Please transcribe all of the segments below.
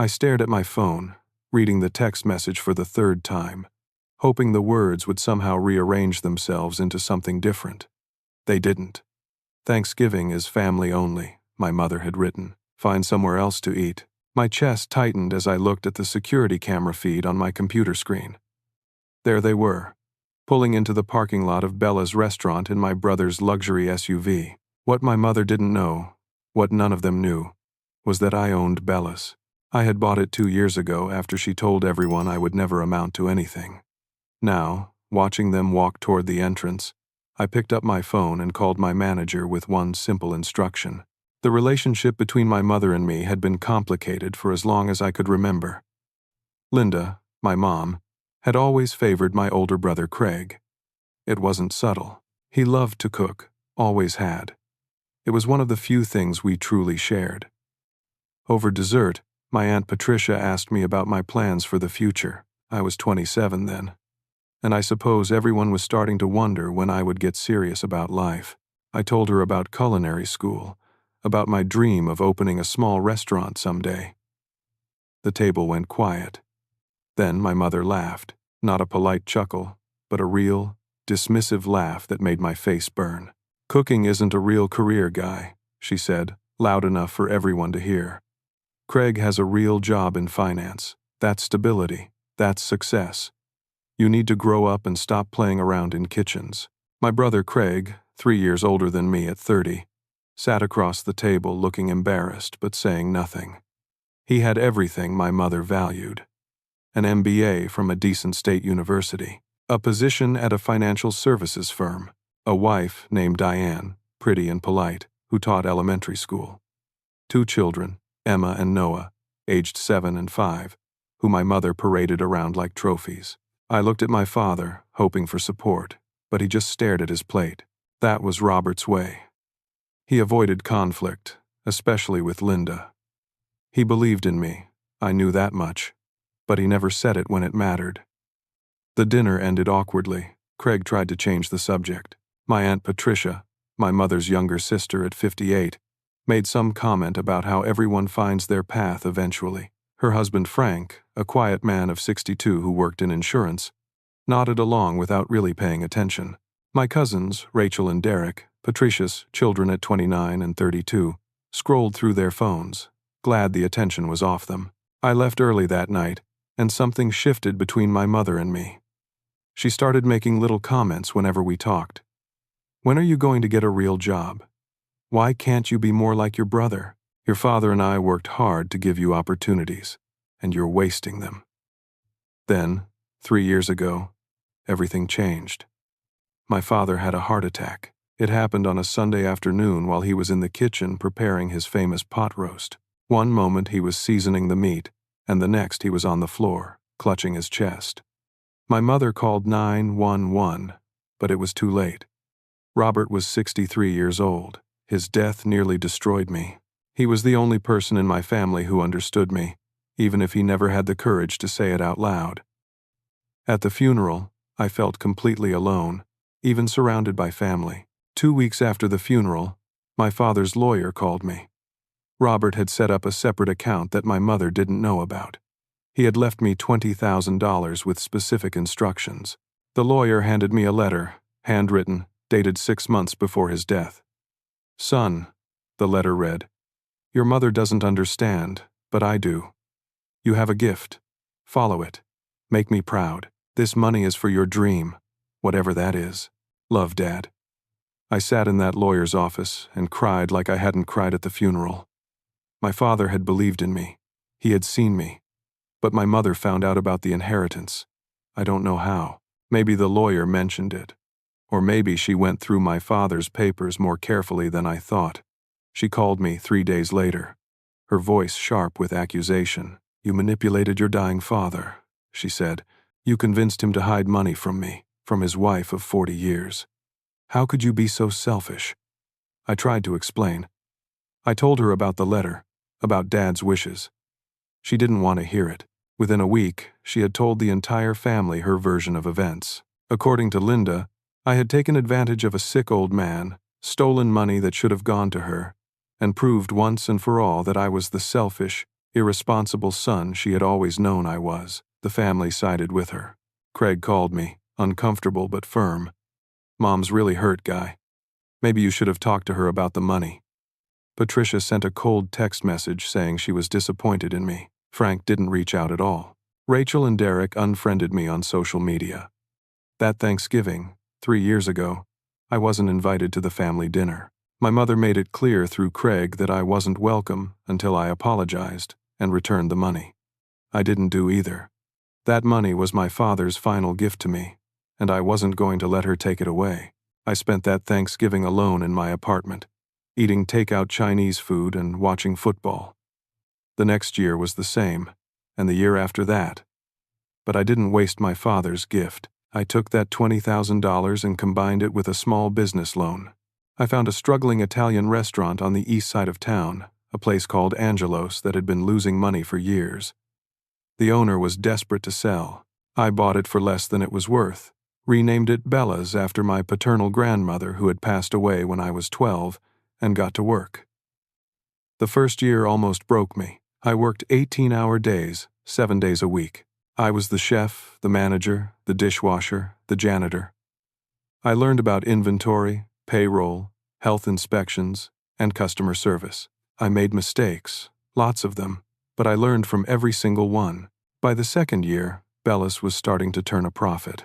I stared at my phone, reading the text message for the third time, hoping the words would somehow rearrange themselves into something different. They didn't. Thanksgiving is family only, my mother had written. Find somewhere else to eat. My chest tightened as I looked at the security camera feed on my computer screen. There they were, pulling into the parking lot of Bella's restaurant in my brother's luxury SUV. What my mother didn't know, what none of them knew, was that I owned Bella's. I had bought it 2 years ago after she told everyone I would never amount to anything. Now, watching them walk toward the entrance, I picked up my phone and called my manager with one simple instruction. The relationship between my mother and me had been complicated for as long as I could remember. Linda, my mom, had always favored my older brother Craig. It wasn't subtle. He loved to cook, always had. It was one of the few things we truly shared. Over dessert, my Aunt Patricia asked me about my plans for the future. I was 27 then, and I suppose everyone was starting to wonder when I would get serious about life. I told her about culinary school, about my dream of opening a small restaurant someday. The table went quiet. Then my mother laughed, not a polite chuckle, but a real, dismissive laugh that made my face burn. "Cooking isn't a real career, Guy," she said, loud enough for everyone to hear. "Craig has a real job in finance. That's stability. That's success. You need to grow up and stop playing around in kitchens." My brother Craig, 3 years older than me at 30, sat across the table looking embarrassed but saying nothing. He had everything my mother valued. An MBA from a decent state university, a position at a financial services firm, a wife named Diane, pretty and polite, who taught elementary school. 2 children, Emma and Noah, aged 7 and 5, who my mother paraded around like trophies. I looked at my father, hoping for support, but he just stared at his plate. That was Robert's way. He avoided conflict, especially with Linda. He believed in me, I knew that much, but he never said it when it mattered. The dinner ended awkwardly. Craig tried to change the subject. My Aunt Patricia, my mother's younger sister at 58, made some comment about how everyone finds their path eventually. Her husband Frank, a quiet man of 62 who worked in insurance, nodded along without really paying attention. My cousins, Rachel and Derek, Patricia's children at 29 and 32, scrolled through their phones, glad the attention was off them. I left early that night, and something shifted between my mother and me. She started making little comments whenever we talked. "When are you going to get a real job? Why can't you be more like your brother? Your father and I worked hard to give you opportunities, and you're wasting them." Then, 3 years ago, everything changed. My father had a heart attack. It happened on a Sunday afternoon while he was in the kitchen preparing his famous pot roast. One moment he was seasoning the meat, and the next he was on the floor, clutching his chest. My mother called 911, but it was too late. Robert was 63 years old. His death nearly destroyed me. He was the only person in my family who understood me, even if he never had the courage to say it out loud. At the funeral, I felt completely alone, even surrounded by family. 2 weeks after the funeral, my father's lawyer called me. Robert had set up a separate account that my mother didn't know about. He had left me $20,000 with specific instructions. The lawyer handed me a letter, handwritten, dated 6 months before his death. "Son," the letter read, "your mother doesn't understand, but I do. You have a gift. Follow it. Make me proud. This money is for your dream, whatever that is. Love, Dad." I sat in that lawyer's office and cried like I hadn't cried at the funeral. My father had believed in me. He had seen me. But my mother found out about the inheritance. I don't know how. Maybe the lawyer mentioned it. Or maybe she went through my father's papers more carefully than I thought. She called me 3 days later, her voice sharp with accusation. "You manipulated your dying father," she said. "You convinced him to hide money from me, from his wife of 40 years. How could you be so selfish?" I tried to explain. I told her about the letter, about Dad's wishes. She didn't want to hear it. Within a week, she had told the entire family her version of events. According to Linda, I had taken advantage of a sick old man, stolen money that should have gone to her, and proved once and for all that I was the selfish, irresponsible son she had always known I was. The family sided with her. Craig called me, uncomfortable but firm. "Mom's really hurt, Guy. Maybe you should have talked to her about the money." Patricia sent a cold text message saying she was disappointed in me. Frank didn't reach out at all. Rachel and Derek unfriended me on social media. That Thanksgiving, 3 years ago, I wasn't invited to the family dinner. My mother made it clear through Craig that I wasn't welcome until I apologized and returned the money. I didn't do either. That money was my father's final gift to me, and I wasn't going to let her take it away. I spent that Thanksgiving alone in my apartment, eating takeout Chinese food and watching football. The next year was the same, and the year after that. But I didn't waste my father's gift. I took that $20,000 and combined it with a small business loan. I found a struggling Italian restaurant on the east side of town, a place called Angelo's that had been losing money for years. The owner was desperate to sell. I bought it for less than it was worth, renamed it Bella's after my paternal grandmother who had passed away when I was 12, and got to work. The first year almost broke me. I worked 18-hour days, 7 days a week. I was the chef, the manager, the dishwasher, the janitor. I learned about inventory, payroll, health inspections, and customer service. I made mistakes, lots of them, but I learned from every single one. By the second year, Bella's was starting to turn a profit.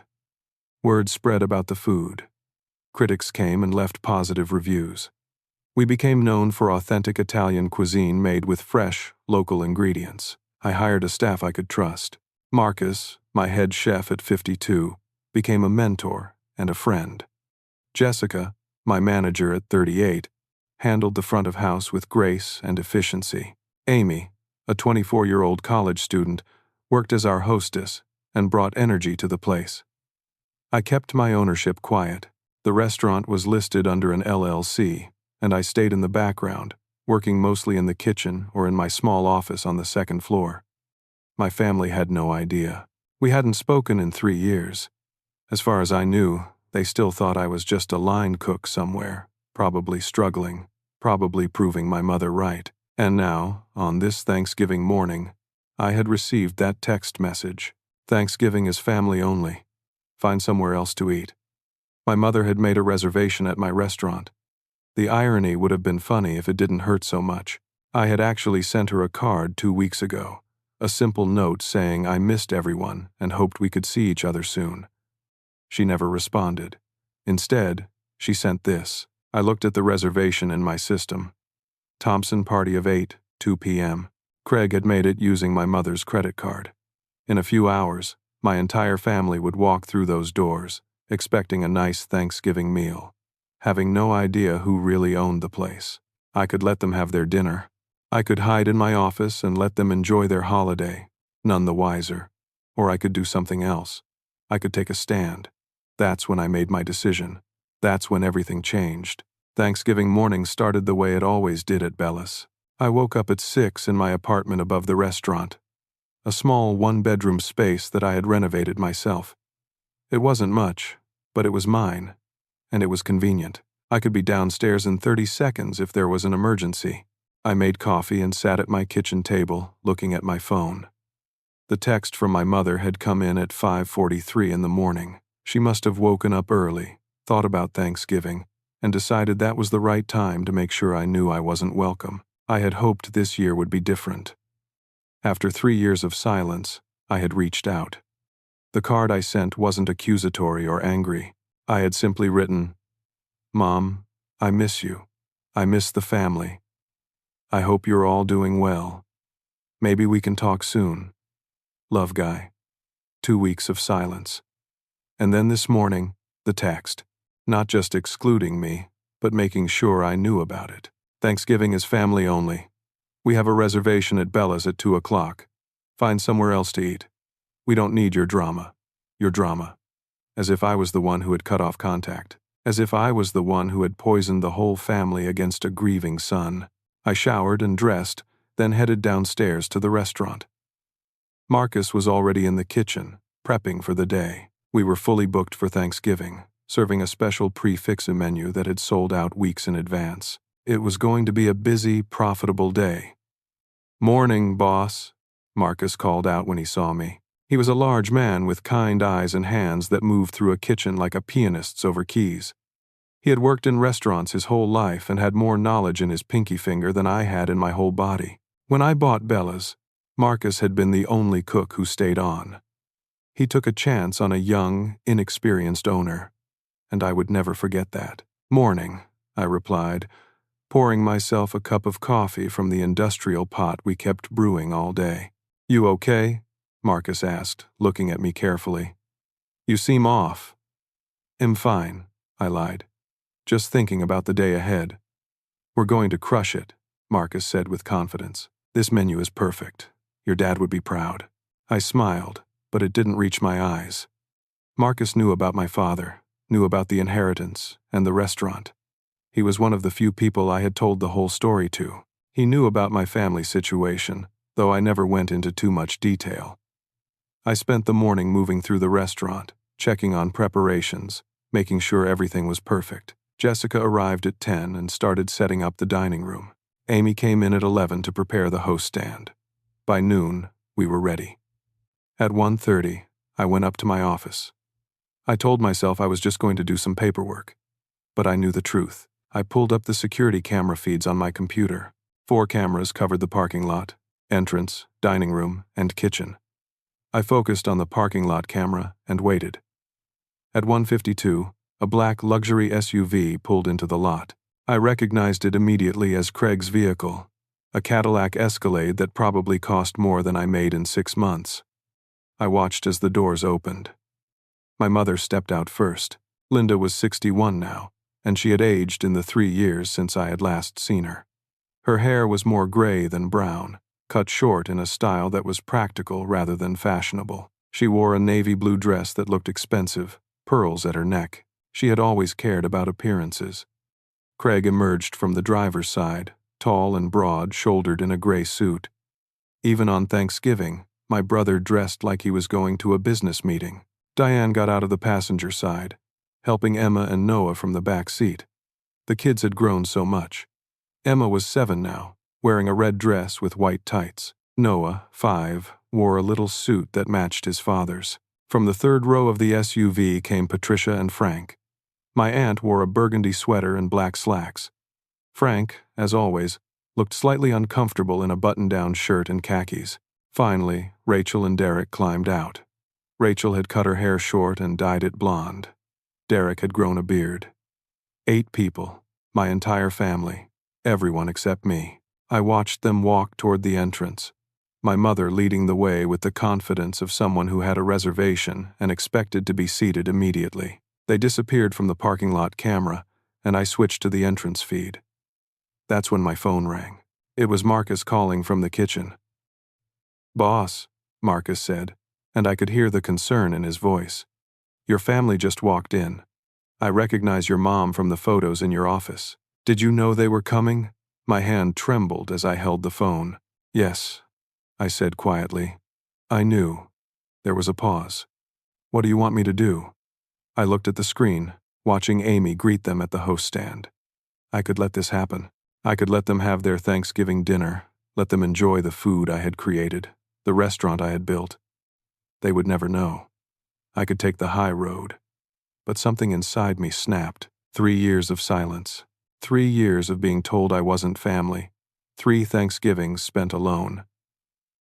Word spread about the food. Critics came and left positive reviews. We became known for authentic Italian cuisine made with fresh, local ingredients. I hired a staff I could trust. Marcus, my head chef at 52, became a mentor and a friend. Jessica, my manager at 38, handled the front of house with grace and efficiency. Amy, a 24-year-old college student, worked as our hostess and brought energy to the place. I kept my ownership quiet. The restaurant was listed under an LLC, and I stayed in the background, working mostly in the kitchen or in my small office on the second floor. My family had no idea. We hadn't spoken in 3 years. As far as I knew, they still thought I was just a line cook somewhere, probably struggling, probably proving my mother right. And now, on this Thanksgiving morning, I had received that text message. "Thanksgiving is family only. Find somewhere else to eat." My mother had made a reservation at my restaurant. The irony would have been funny if it didn't hurt so much. I had actually sent her a card 2 weeks ago, a simple note saying I missed everyone and hoped we could see each other soon. She never responded. Instead, she sent this. I looked at the reservation in my system. Thompson party of 8, 2 p.m. Craig had made it using my mother's credit card. In a few hours, my entire family would walk through those doors, expecting a nice Thanksgiving meal, having no idea who really owned the place. I could let them have their dinner. I could hide in my office and let them enjoy their holiday, none the wiser. Or I could do something else. I could take a stand. That's when I made my decision. That's when everything changed. Thanksgiving morning started the way it always did at Bella's. I woke up at 6 in my apartment above the restaurant, a small one-bedroom space that I had renovated myself. It wasn't much, but it was mine, and it was convenient. I could be downstairs in 30 seconds if there was an emergency. I made coffee and sat at my kitchen table, looking at my phone. The text from my mother had come in at 5:43 in the morning. She must have woken up early, thought about Thanksgiving, and decided that was the right time to make sure I knew I wasn't welcome. I had hoped this year would be different. After 3 years of silence, I had reached out. The card I sent wasn't accusatory or angry. I had simply written, "Mom, I miss you. I miss the family. I hope you're all doing well. Maybe we can talk soon. Love, Guy." 2 weeks of silence. And then this morning, the text, not just excluding me, but making sure I knew about it. "Thanksgiving is family only. We have a reservation at Bella's at 2 o'clock. Find somewhere else to eat. We don't need your drama. Your drama." As if I was the one who had cut off contact. As if I was the one who had poisoned the whole family against a grieving son. I showered and dressed, then headed downstairs to the restaurant. Marcus was already in the kitchen, prepping for the day. We were fully booked for Thanksgiving, serving a special prix-fixe menu that had sold out weeks in advance. It was going to be a busy, profitable day. "Morning, boss," Marcus called out when he saw me. He was a large man with kind eyes and hands that moved through a kitchen like a pianist's over keys. He had worked in restaurants his whole life and had more knowledge in his pinky finger than I had in my whole body. When I bought Bella's, Marcus had been the only cook who stayed on. He took a chance on a young, inexperienced owner, and I would never forget that. "Morning," I replied, pouring myself a cup of coffee from the industrial pot we kept brewing all day. "You okay?" Marcus asked, looking at me carefully. "You seem off." "I'm fine," I lied. "Just thinking about the day ahead." "We're going to crush it," Marcus said with confidence. "This menu is perfect. Your dad would be proud." I smiled, but it didn't reach my eyes. Marcus knew about my father, knew about the inheritance and the restaurant. He was one of the few people I had told the whole story to. He knew about my family situation, though I never went into too much detail. I spent the morning moving through the restaurant, checking on preparations, making sure everything was perfect. Jessica arrived at 10 and started setting up the dining room. Amy came in at 11 to prepare the host stand. By noon, we were ready. At 1:30, I went up to my office. I told myself I was just going to do some paperwork. But I knew the truth. I pulled up the security camera feeds on my computer. 4 cameras covered the parking lot, entrance, dining room, and kitchen. I focused on the parking lot camera and waited. At 1:52, a black luxury SUV pulled into the lot. I recognized it immediately as Craig's vehicle, a Cadillac Escalade that probably cost more than I made in 6 months. I watched as the doors opened. My mother stepped out first. Linda was 61 now, and she had aged in the 3 years since I had last seen her. Her hair was more gray than brown, cut short in a style that was practical rather than fashionable. She wore a navy blue dress that looked expensive, pearls at her neck. She had always cared about appearances. Craig emerged from the driver's side, tall and broad-shouldered in a gray suit. Even on Thanksgiving, my brother dressed like he was going to a business meeting. Diane got out of the passenger side, helping Emma and Noah from the back seat. The kids had grown so much. Emma was 7 now, wearing a red dress with white tights. Noah, 5, wore a little suit that matched his father's. From the third row of the SUV came Patricia and Frank. My aunt wore a burgundy sweater and black slacks. Frank, as always, looked slightly uncomfortable in a button-down shirt and khakis. Finally, Rachel and Derek climbed out. Rachel had cut her hair short and dyed it blonde. Derek had grown a beard. 8 people, my entire family, everyone except me. I watched them walk toward the entrance, my mother leading the way with the confidence of someone who had a reservation and expected to be seated immediately. They disappeared from the parking lot camera, and I switched to the entrance feed. That's when my phone rang. It was Marcus calling from the kitchen. "Boss," Marcus said, and I could hear the concern in his voice. "Your family just walked in. I recognize your mom from the photos in your office. Did you know they were coming?" My hand trembled as I held the phone. "Yes," I said quietly. "I knew." There was a pause. "What do you want me to do?" I looked at the screen, watching Amy greet them at the host stand. I could let this happen. I could let them have their Thanksgiving dinner, let them enjoy the food I had created, the restaurant I had built. They would never know. I could take the high road. But something inside me snapped. 3 years of silence. 3 years of being told I wasn't family. 3 Thanksgivings spent alone.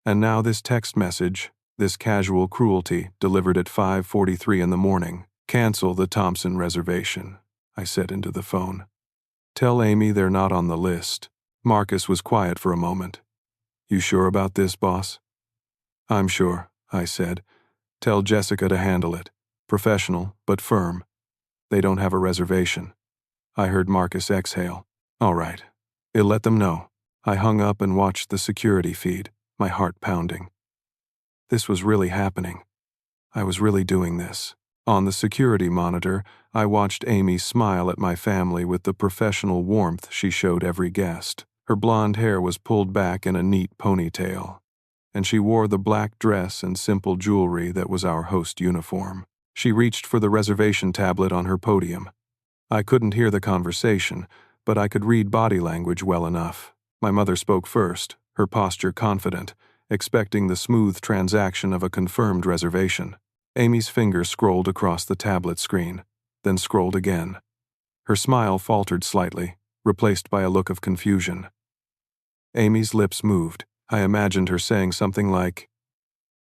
And now this text message, this casual cruelty, delivered at 5:43 in the morning. "Cancel the Thompson reservation," I said into the phone. "Tell Amy they're not on the list." Marcus was quiet for a moment. "You sure about this, boss?" "I'm sure," I said. "Tell Jessica to handle it. Professional, but firm. They don't have a reservation." I heard Marcus exhale. "All right. I'll let them know." I hung up and watched the security feed, my heart pounding. This was really happening. I was really doing this. On the security monitor, I watched Amy smile at my family with the professional warmth she showed every guest. Her blonde hair was pulled back in a neat ponytail, and she wore the black dress and simple jewelry that was our host uniform. She reached for the reservation tablet on her podium. I couldn't hear the conversation, but I could read body language well enough. My mother spoke first, her posture confident, expecting the smooth transaction of a confirmed reservation. Amy's finger scrolled across the tablet screen, then scrolled again. Her smile faltered slightly, replaced by a look of confusion. Amy's lips moved. I imagined her saying something like,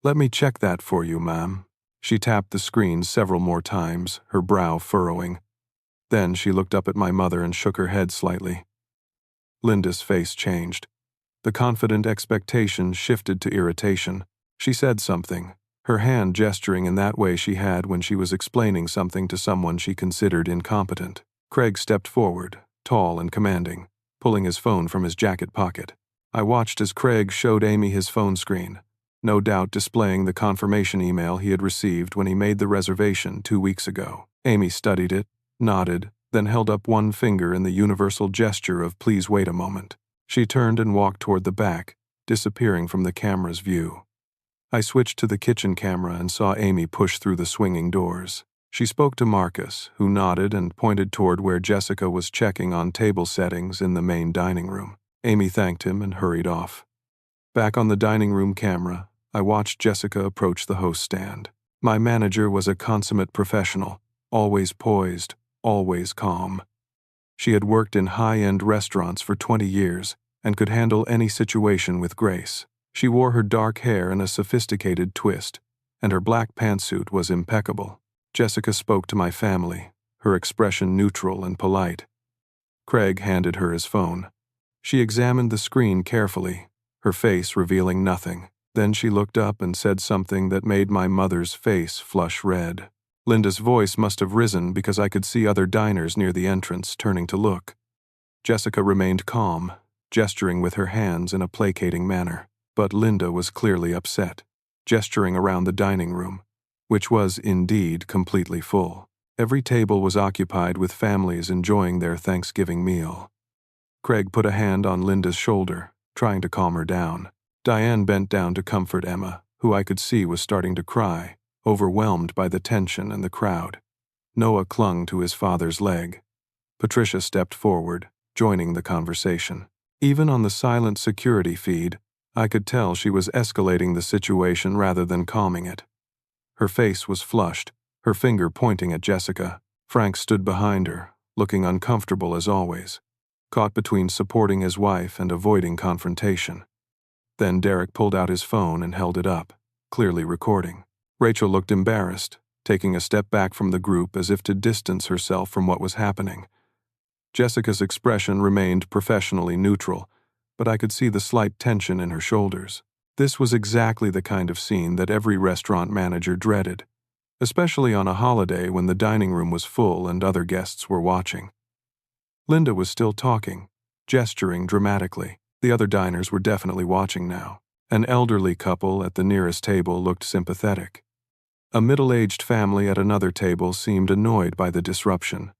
"Let me check that for you, ma'am." She tapped the screen several more times, her brow furrowing. Then she looked up at my mother and shook her head slightly. Linda's face changed. The confident expectation shifted to irritation. She said something, her hand gesturing in that way she had when she was explaining something to someone she considered incompetent. Craig stepped forward, tall and commanding, pulling his phone from his jacket pocket. I watched as Craig showed Amy his phone screen, no doubt displaying the confirmation email he had received when he made the reservation 2 weeks ago. Amy studied it, nodded, then held up one finger in the universal gesture of "please wait a moment." She turned and walked toward the back, disappearing from the camera's view. I switched to the kitchen camera and saw Amy push through the swinging doors. She spoke to Marcus, who nodded and pointed toward where Jessica was checking on table settings in the main dining room. Amy thanked him and hurried off. Back on the dining room camera, I watched Jessica approach the host stand. My manager was a consummate professional, always poised, always calm. She had worked in high-end restaurants for 20 years and could handle any situation with grace. She wore her dark hair in a sophisticated twist, and her black pantsuit was impeccable. Jessica spoke to my family, her expression neutral and polite. Craig handed her his phone. She examined the screen carefully, her face revealing nothing. Then she looked up and said something that made my mother's face flush red. Linda's voice must have risen because I could see other diners near the entrance turning to look. Jessica remained calm, gesturing with her hands in a placating manner, but Linda was clearly upset, gesturing around the dining room, which was indeed completely full. Every table was occupied with families enjoying their Thanksgiving meal. Craig put a hand on Linda's shoulder, trying to calm her down. Diane bent down to comfort Emma, who I could see was starting to cry, overwhelmed by the tension and the crowd. Noah clung to his father's leg. Patricia stepped forward, joining the conversation. Even on the silent security feed, I could tell she was escalating the situation rather than calming it. Her face was flushed, her finger pointing at Jessica. Frank stood behind her, looking uncomfortable as always, caught between supporting his wife and avoiding confrontation. Then Derek pulled out his phone and held it up, clearly recording. Rachel looked embarrassed, taking a step back from the group as if to distance herself from what was happening. Jessica's expression remained professionally neutral, but I could see the slight tension in her shoulders. This was exactly the kind of scene that every restaurant manager dreaded, especially on a holiday when the dining room was full and other guests were watching. Linda was still talking, gesturing dramatically. The other diners were definitely watching now. An elderly couple at the nearest table looked sympathetic. A middle-aged family at another table seemed annoyed by the disruption.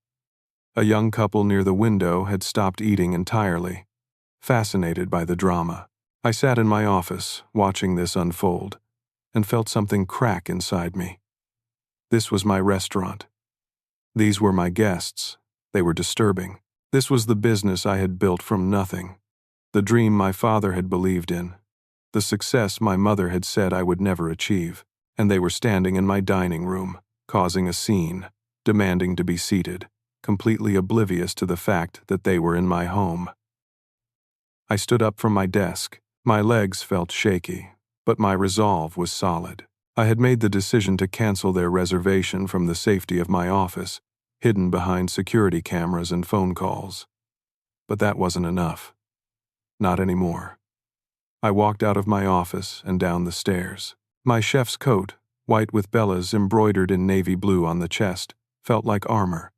A young couple near the window had stopped eating entirely, fascinated by the drama. I sat in my office, watching this unfold, and felt something crack inside me. This was my restaurant. These were my guests. They were disturbing. This was the business I had built from nothing, the dream my father had believed in, the success my mother had said I would never achieve, and they were standing in my dining room, causing a scene, demanding to be seated, completely oblivious to the fact that they were in my home. I stood up from my desk. My legs felt shaky, but my resolve was solid. I had made the decision to cancel their reservation from the safety of my office, hidden behind security cameras and phone calls. But that wasn't enough. Not anymore. I walked out of my office and down the stairs. My chef's coat, white with Bella's embroidered in navy blue on the chest, felt like armor.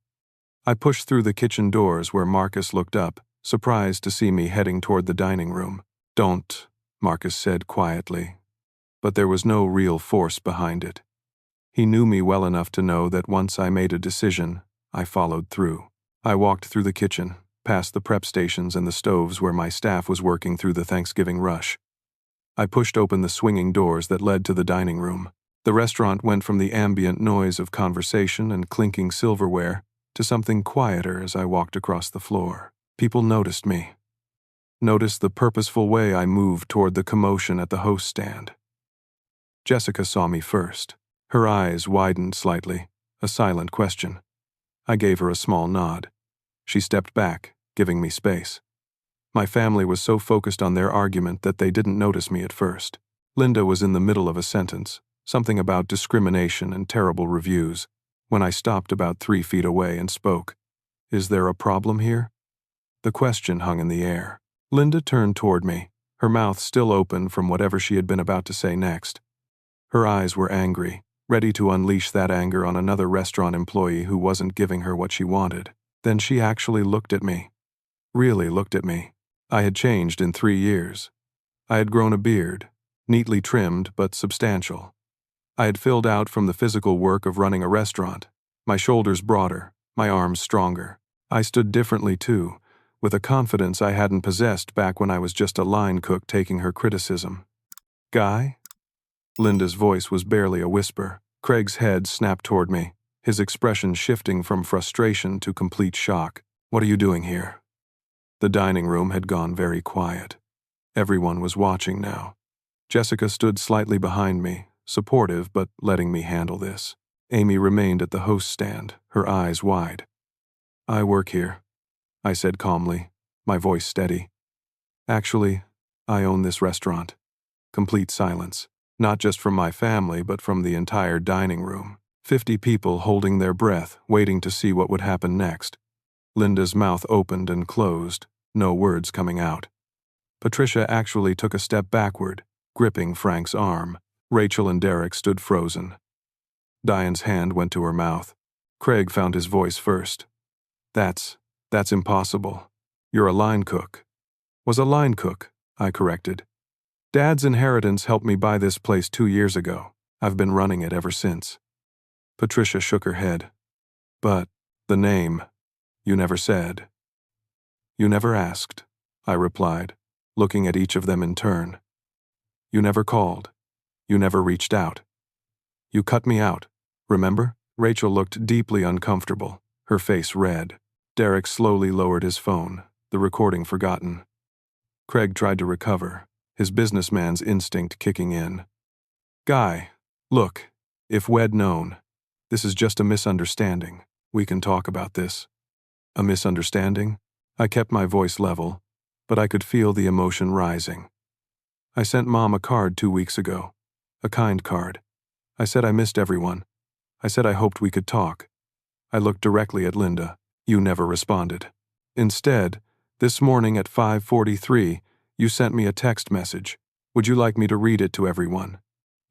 I pushed through the kitchen doors where Marcus looked up, surprised to see me heading toward the dining room. "Don't," Marcus said quietly, but there was no real force behind it. He knew me well enough to know that once I made a decision, I followed through. I walked through the kitchen, past the prep stations and the stoves where my staff was working through the Thanksgiving rush. I pushed open the swinging doors that led to the dining room. The restaurant went from the ambient noise of conversation and clinking silverware to something quieter as I walked across the floor. People noticed me. Notice the purposeful way I moved toward the commotion at the host stand. Jessica saw me first. Her eyes widened slightly, a silent question. I gave her a small nod. She stepped back, giving me space. My family was so focused on their argument that they didn't notice me at first. Linda was in the middle of a sentence, something about discrimination and terrible reviews, when I stopped about 3 feet away and spoke. Is there a problem here? The question hung in the air. Linda turned toward me, her mouth still open from whatever she had been about to say next. Her eyes were angry, ready to unleash that anger on another restaurant employee who wasn't giving her what she wanted. Then she actually looked at me. Really looked at me. I had changed in 3 years. I had grown a beard, neatly trimmed but substantial. I had filled out from the physical work of running a restaurant, my shoulders broader, my arms stronger. I stood differently too, with a confidence I hadn't possessed back when I was just a line cook taking her criticism. Guy? Linda's voice was barely a whisper. Craig's head snapped toward me, his expression shifting from frustration to complete shock. What are you doing here? The dining room had gone very quiet. Everyone was watching now. Jessica stood slightly behind me, supportive but letting me handle this. Amy remained at the host stand, her eyes wide. I work here, I said calmly, my voice steady. Actually, I own this restaurant. Complete silence, not just from my family but from the entire dining room. 50 people holding their breath, waiting to see what would happen next. Linda's mouth opened and closed, no words coming out. Patricia actually took a step backward, gripping Frank's arm. Rachel and Derek stood frozen. Diane's hand went to her mouth. Craig found his voice first. That's impossible. You're a line cook. Was a line cook, I corrected. Dad's inheritance helped me buy this place 2 years ago. I've been running it ever since. Patricia shook her head. But the name, you never said. You never asked, I replied, looking at each of them in turn. You never called. You never reached out. You cut me out, remember? Rachel looked deeply uncomfortable, her face red. Derek slowly lowered his phone, the recording forgotten. Craig tried to recover, his businessman's instinct kicking in. Guy, look, if we'd known, this is just a misunderstanding. We can talk about this. A misunderstanding? I kept my voice level, but I could feel the emotion rising. I sent Mom a card 2 weeks ago. A kind card. I said I missed everyone. I said I hoped we could talk. I looked directly at Linda. You never responded. Instead, this morning at 5:43, you sent me a text message. Would you like me to read it to everyone?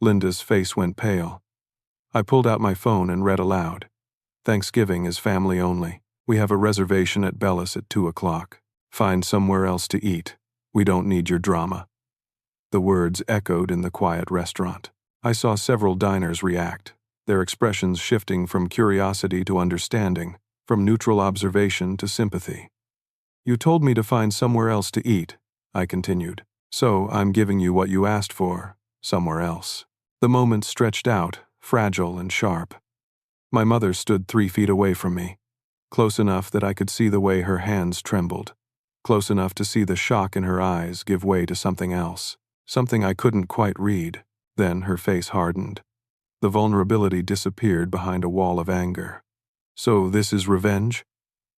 Linda's face went pale. I pulled out my phone and read aloud. Thanksgiving is family only. We have a reservation at Bellis at 2 o'clock. Find somewhere else to eat. We don't need your drama. The words echoed in the quiet restaurant. I saw several diners react, their expressions shifting from curiosity to understanding, from neutral observation to sympathy. You told me to find somewhere else to eat, I continued. So I'm giving you what you asked for, somewhere else. The moment stretched out, fragile and sharp. My mother stood 3 feet away from me, close enough that I could see the way her hands trembled, close enough to see the shock in her eyes give way to something else, something I couldn't quite read. Then her face hardened. The vulnerability disappeared behind a wall of anger. So this is revenge?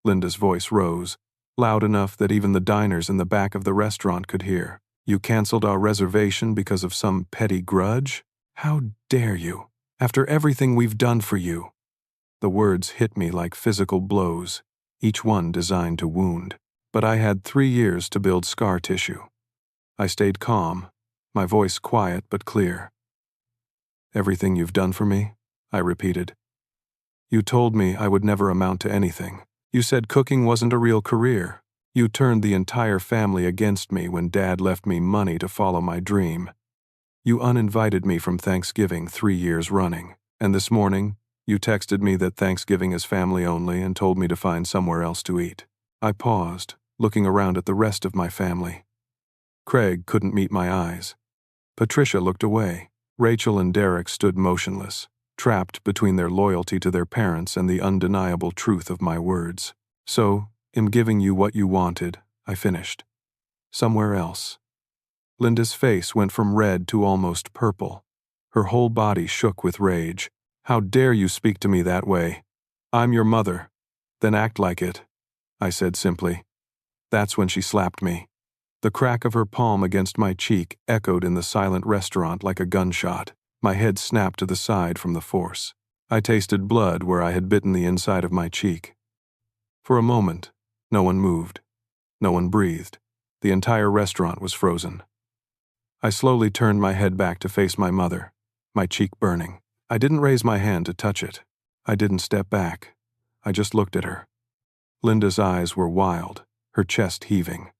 Linda's voice rose, loud enough that even the diners in the back of the restaurant could hear. You canceled our reservation because of some petty grudge? How dare you, after everything we've done for you? The words hit me like physical blows, each one designed to wound. But I had 3 years to build scar tissue. I stayed calm, my voice quiet but clear. Everything you've done for me, I repeated. You told me I would never amount to anything. You said cooking wasn't a real career. You turned the entire family against me when Dad left me money to follow my dream. You uninvited me from Thanksgiving 3 years running, and this morning, you texted me that Thanksgiving is family only and told me to find somewhere else to eat. I paused, looking around at the rest of my family. Craig couldn't meet my eyes. Patricia looked away. Rachel and Derek stood motionless, trapped between their loyalty to their parents and the undeniable truth of my words. So, in giving you what you wanted, I finished. somewhere else. Linda's face went from red to almost purple. Her whole body shook with rage. "How dare you speak to me that way? I'm your mother." "Then act like it," I said simply. That's when she slapped me. The crack of her palm against my cheek echoed in the silent restaurant like a gunshot. My head snapped to the side from the force. I tasted blood where I had bitten the inside of my cheek. For a moment, no one moved. No one breathed. The entire restaurant was frozen. I slowly turned my head back to face my mother, my cheek burning. I didn't raise my hand to touch it. I didn't step back. I just looked at her. Linda's eyes were wild, her chest heaving.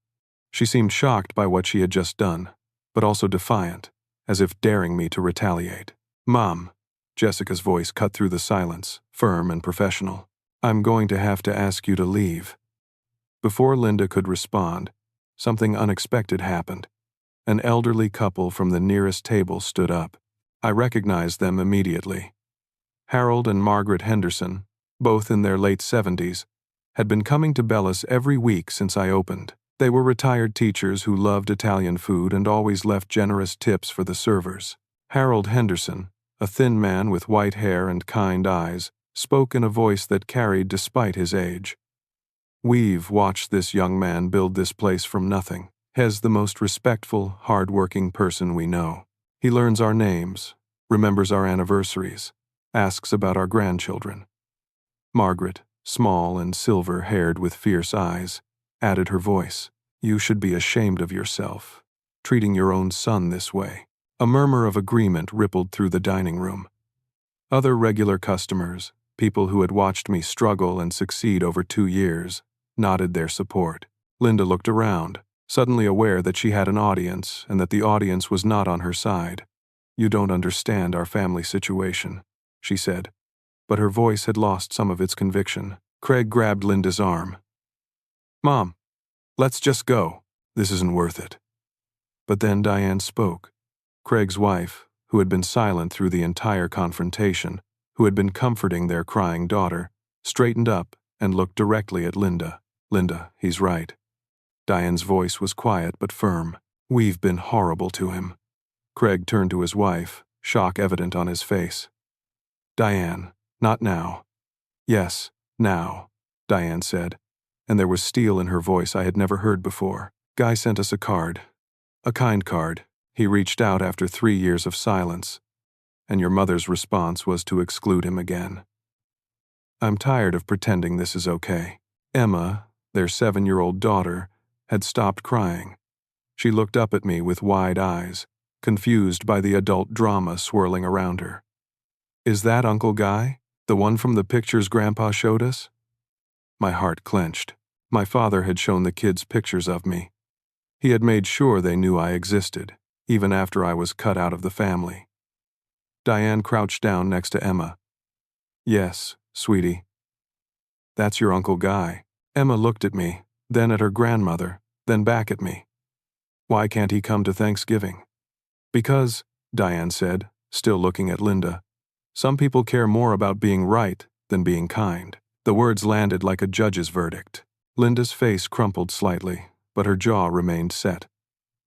She seemed shocked by what she had just done, but also defiant, as if daring me to retaliate. "Mom," Jessica's voice cut through the silence, firm and professional. "I'm going to have to ask you to leave." Before Linda could respond, something unexpected happened. An elderly couple from the nearest table stood up. I recognized them immediately. Harold and Margaret Henderson, both in their late 70s, had been coming to Bella's every week since I opened. They were retired teachers who loved Italian food and always left generous tips for the servers. Harold Henderson, a thin man with white hair and kind eyes, spoke in a voice that carried despite his age. "We've watched this young man build this place from nothing. He's the most respectful, hard-working person we know. He learns our names, remembers our anniversaries, asks about our grandchildren." Margaret, small and silver-haired with fierce eyes, added her voice. "You should be ashamed of yourself, treating your own son this way." A murmur of agreement rippled through the dining room. Other regular customers, people who had watched me struggle and succeed over 2 years, nodded their support. Linda looked around, suddenly aware that she had an audience and that the audience was not on her side. "You don't understand our family situation," she said, but her voice had lost some of its conviction. Craig grabbed Linda's arm. "Mom, let's just go. This isn't worth it." But then Diane spoke. Craig's wife, who had been silent through the entire confrontation, who had been comforting their crying daughter, straightened up and looked directly at Linda. "Linda, he's right." Diane's voice was quiet but firm. "We've been horrible to him." Craig turned to his wife, shock evident on his face. "Diane, not now." "Yes, now," Diane said, and there was steel in her voice I had never heard before. "Guy sent us a card. A kind card. He reached out after 3 years of silence, and your mother's response was to exclude him again. I'm tired of pretending this is okay." Emma, their 7-year-old daughter, had stopped crying. She looked up at me with wide eyes, confused by the adult drama swirling around her. "Is that Uncle Guy? The one from the pictures Grandpa showed us?" My heart clenched. My father had shown the kids pictures of me. He had made sure they knew I existed, even after I was cut out of the family. Diane crouched down next to Emma. "Yes, sweetie. That's your Uncle Guy." Emma looked at me, then at her grandmother, then back at me. "Why can't he come to Thanksgiving?" "Because," Diane said, still looking at Linda, "some people care more about being right than being kind." The words landed like a judge's verdict. Linda's face crumpled slightly, but her jaw remained set.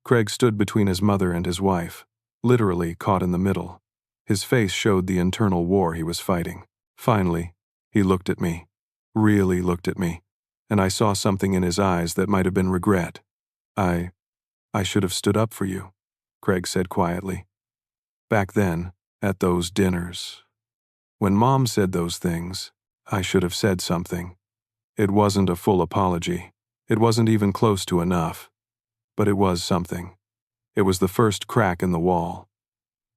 Craig stood between his mother and his wife, literally caught in the middle. His face showed the internal war he was fighting. Finally, he looked at me, really looked at me, and I saw something in his eyes that might have been regret. I should have stood up for you," Craig said quietly. "Back then, at those dinners. When Mom said those things, I should have said something. It wasn't a full apology. It wasn't even close to enough. But it was something. It was the first crack in the wall."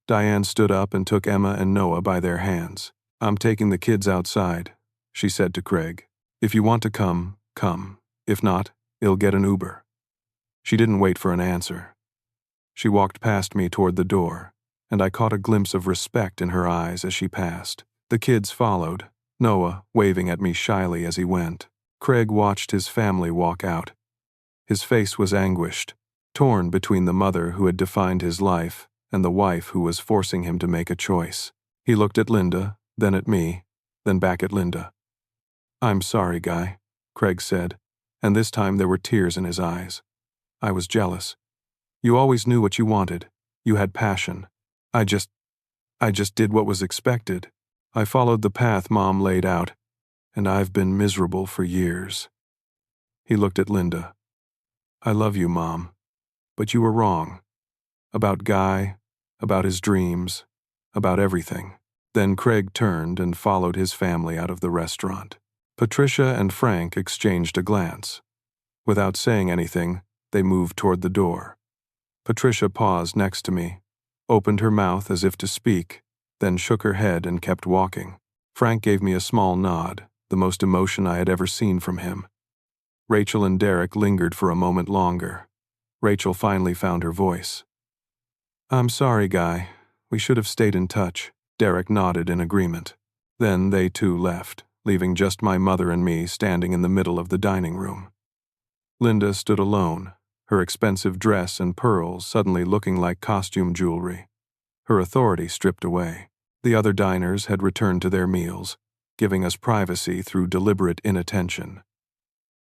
Diane stood up and took Emma and Noah by their hands. "I'm taking the kids outside," she said to Craig. "If you want to come, come. If not, you'll get an Uber." She didn't wait for an answer. She walked past me toward the door, and I caught a glimpse of respect in her eyes as she passed. The kids followed, Noah waving at me shyly as he went. Craig watched his family walk out. His face was anguished, torn between the mother who had defined his life and the wife who was forcing him to make a choice. He looked at Linda, then at me, then back at Linda. "I'm sorry, Guy," Craig said, and this time there were tears in his eyes. I was jealous. You always knew what you wanted. You had passion. I just did what was expected. I followed the path Mom laid out, and I've been miserable for years. He looked at Linda. I love you, Mom. But you were wrong. About Guy, about his dreams, about everything. Then Craig turned and followed his family out of the restaurant. Patricia and Frank exchanged a glance. Without saying anything, they moved toward the door. Patricia paused next to me, opened her mouth as if to speak, then shook her head and kept walking. Frank gave me a small nod, the most emotion I had ever seen from him. Rachel and Derek lingered for a moment longer. Rachel finally found her voice. I'm sorry, Guy. We should have stayed in touch. Derek nodded in agreement. Then they too left, leaving just my mother and me standing in the middle of the dining room. Linda stood alone, her expensive dress and pearls suddenly looking like costume jewelry. Her authority stripped away. The other diners had returned to their meals, giving us privacy through deliberate inattention.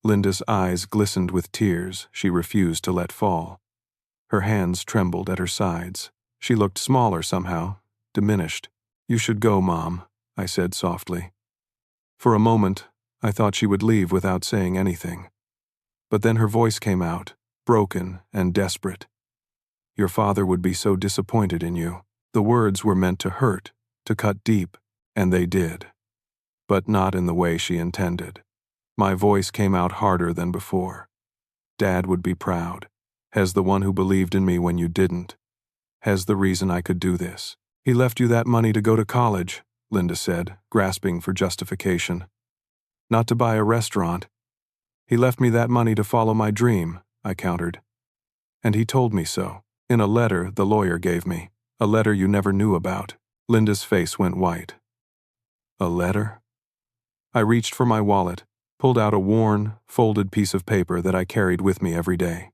Linda's eyes glistened with tears she refused to let fall. Her hands trembled at her sides. She looked smaller somehow, diminished. You should go, Mom, I said softly. For a moment, I thought she would leave without saying anything. But then her voice came out, broken and desperate. Your father would be so disappointed in you. The words were meant to hurt, to cut deep, and they did. But not in the way she intended. My voice came out harder than before. Dad would be proud. Hez the one who believed in me when you didn't. Hez the reason I could do this. He left you that money to go to college, Linda said, grasping for justification. Not to buy a restaurant. He left me that money to follow my dream, I countered. And he told me so, in a letter the lawyer gave me, a letter you never knew about. Linda's face went white. A letter? I reached for my wallet, pulled out a worn, folded piece of paper that I carried with me every day.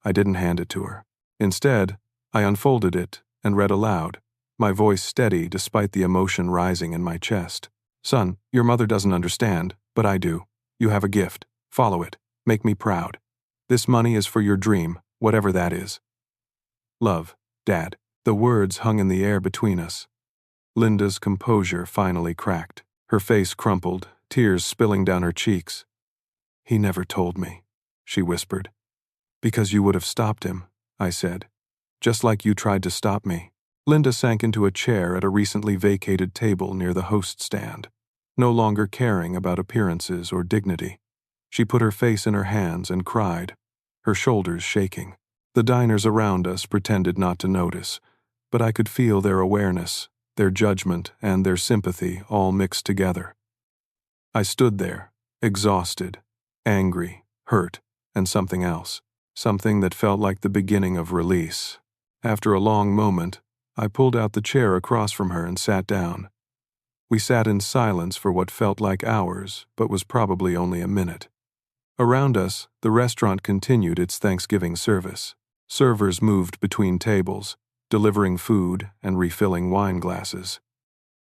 I didn't hand it to her. Instead, I unfolded it and read aloud, my voice steady despite the emotion rising in my chest. Son, your mother doesn't understand, but I do. You have a gift. Follow it. Make me proud. This money is for your dream, whatever that is. Love, Dad. The words hung in the air between us. Linda's composure finally cracked. Her face crumpled, tears spilling down her cheeks. He never told me, she whispered. Because you would have stopped him, I said. Just like you tried to stop me. Linda sank into a chair at a recently vacated table near the host stand, no longer caring about appearances or dignity. She put her face in her hands and cried, her shoulders shaking. The diners around us pretended not to notice, but I could feel their awareness, their judgment, and their sympathy all mixed together. I stood there, exhausted, angry, hurt, and something else, something that felt like the beginning of release. After a long moment, I pulled out the chair across from her and sat down. We sat in silence for what felt like hours, but was probably only a minute. Around us, the restaurant continued its Thanksgiving service. Servers moved between tables, delivering food and refilling wine glasses.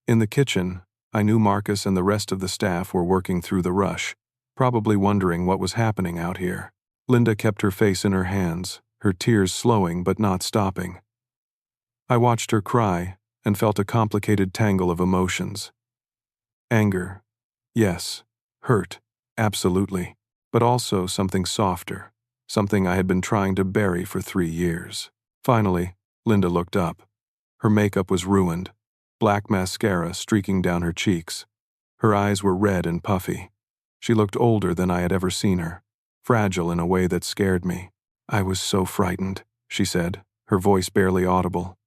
In the kitchen, I knew Marcus and the rest of the staff were working through the rush, probably wondering what was happening out here. Linda kept her face in her hands, her tears slowing but not stopping. I watched her cry and felt a complicated tangle of emotions. Anger, yes. Hurt, absolutely. But also something softer, something I had been trying to bury for 3 years. Finally, Linda looked up. Her makeup was ruined, black mascara streaking down her cheeks. Her eyes were red and puffy. She looked older than I had ever seen her, fragile in a way that scared me. I was so frightened, she said, her voice barely audible.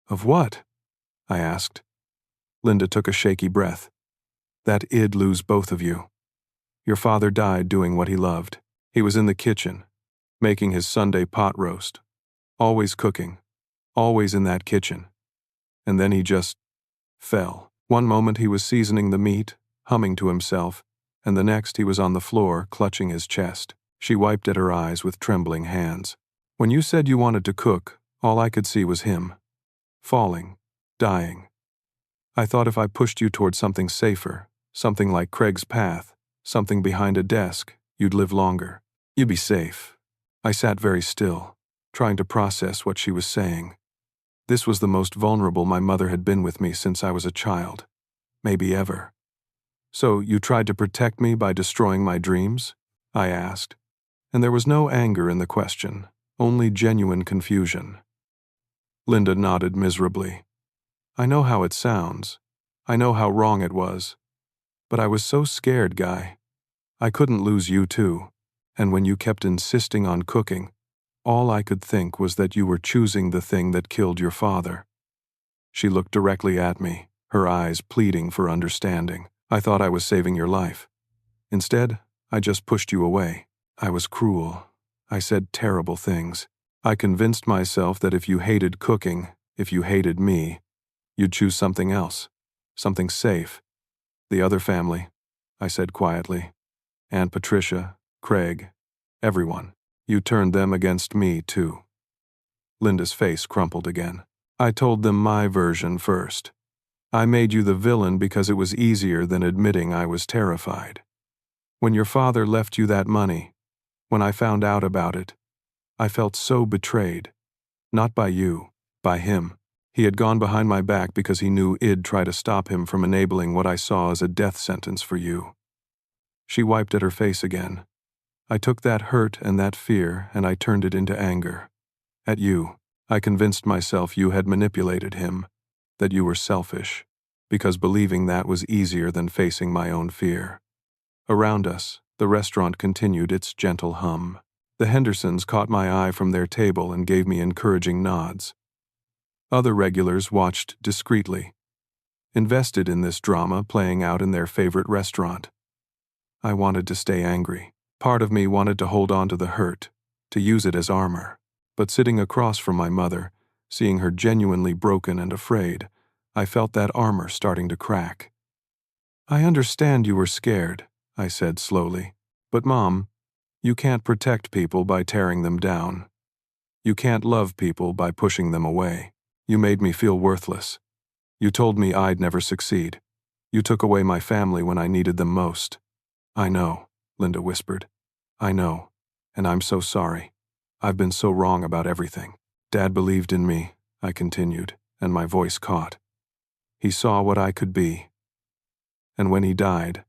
Of what? I asked. Linda took a shaky breath. That I'd lose both of you. Your father died doing what he loved. He was in the kitchen, making his Sunday pot roast. Always cooking. Always in that kitchen. And then he just fell. One moment he was seasoning the meat, humming to himself, and the next he was on the floor, clutching his chest. She wiped at her eyes with trembling hands. When you said you wanted to cook, all I could see was him. Falling. Dying. I thought if I pushed you toward something safer, something like Craig's path, something behind a desk, you'd live longer. You'd be safe. I sat very still, trying to process what she was saying. This was the most vulnerable my mother had been with me since I was a child, maybe ever. "So you tried to protect me by destroying my dreams?" I asked, and there was no anger in the question, only genuine confusion. Linda nodded miserably. "I know how it sounds. I know how wrong it was. But I was so scared, Guy. I couldn't lose you too, and when you kept insisting on cooking, all I could think was that you were choosing the thing that killed your father." She looked directly at me, her eyes pleading for understanding. "I thought I was saving your life. Instead, I just pushed you away. I was cruel. I said terrible things. I convinced myself that if you hated cooking, if you hated me, you'd choose something else, something safe. The other family," I said quietly. "Aunt Patricia, Craig, everyone. You turned them against me, too." Linda's face crumpled again. "I told them my version first. I made you the villain because it was easier than admitting I was terrified. When your father left you that money, when I found out about it, I felt so betrayed. Not by you, by him. He had gone behind my back because he knew I'd try to stop him from enabling what I saw as a death sentence for you." She wiped at her face again. "I took that hurt and that fear and I turned it into anger. At you. I convinced myself you had manipulated him, that you were selfish, because believing that was easier than facing my own fear." Around us, the restaurant continued its gentle hum. The Hendersons caught my eye from their table and gave me encouraging nods. Other regulars watched discreetly, invested in this drama playing out in their favorite restaurant. I wanted to stay angry. Part of me wanted to hold on to the hurt, to use it as armor. But sitting across from my mother, seeing her genuinely broken and afraid, I felt that armor starting to crack. "I understand you were scared," I said slowly. "But Mom, you can't protect people by tearing them down. You can't love people by pushing them away. You made me feel worthless. You told me I'd never succeed. You took away my family when I needed them most." "I know," Linda whispered. "I know, and I'm so sorry. I've been so wrong about everything. Dad believed in me," I continued, and my voice caught. "He saw what I could be. And when he died,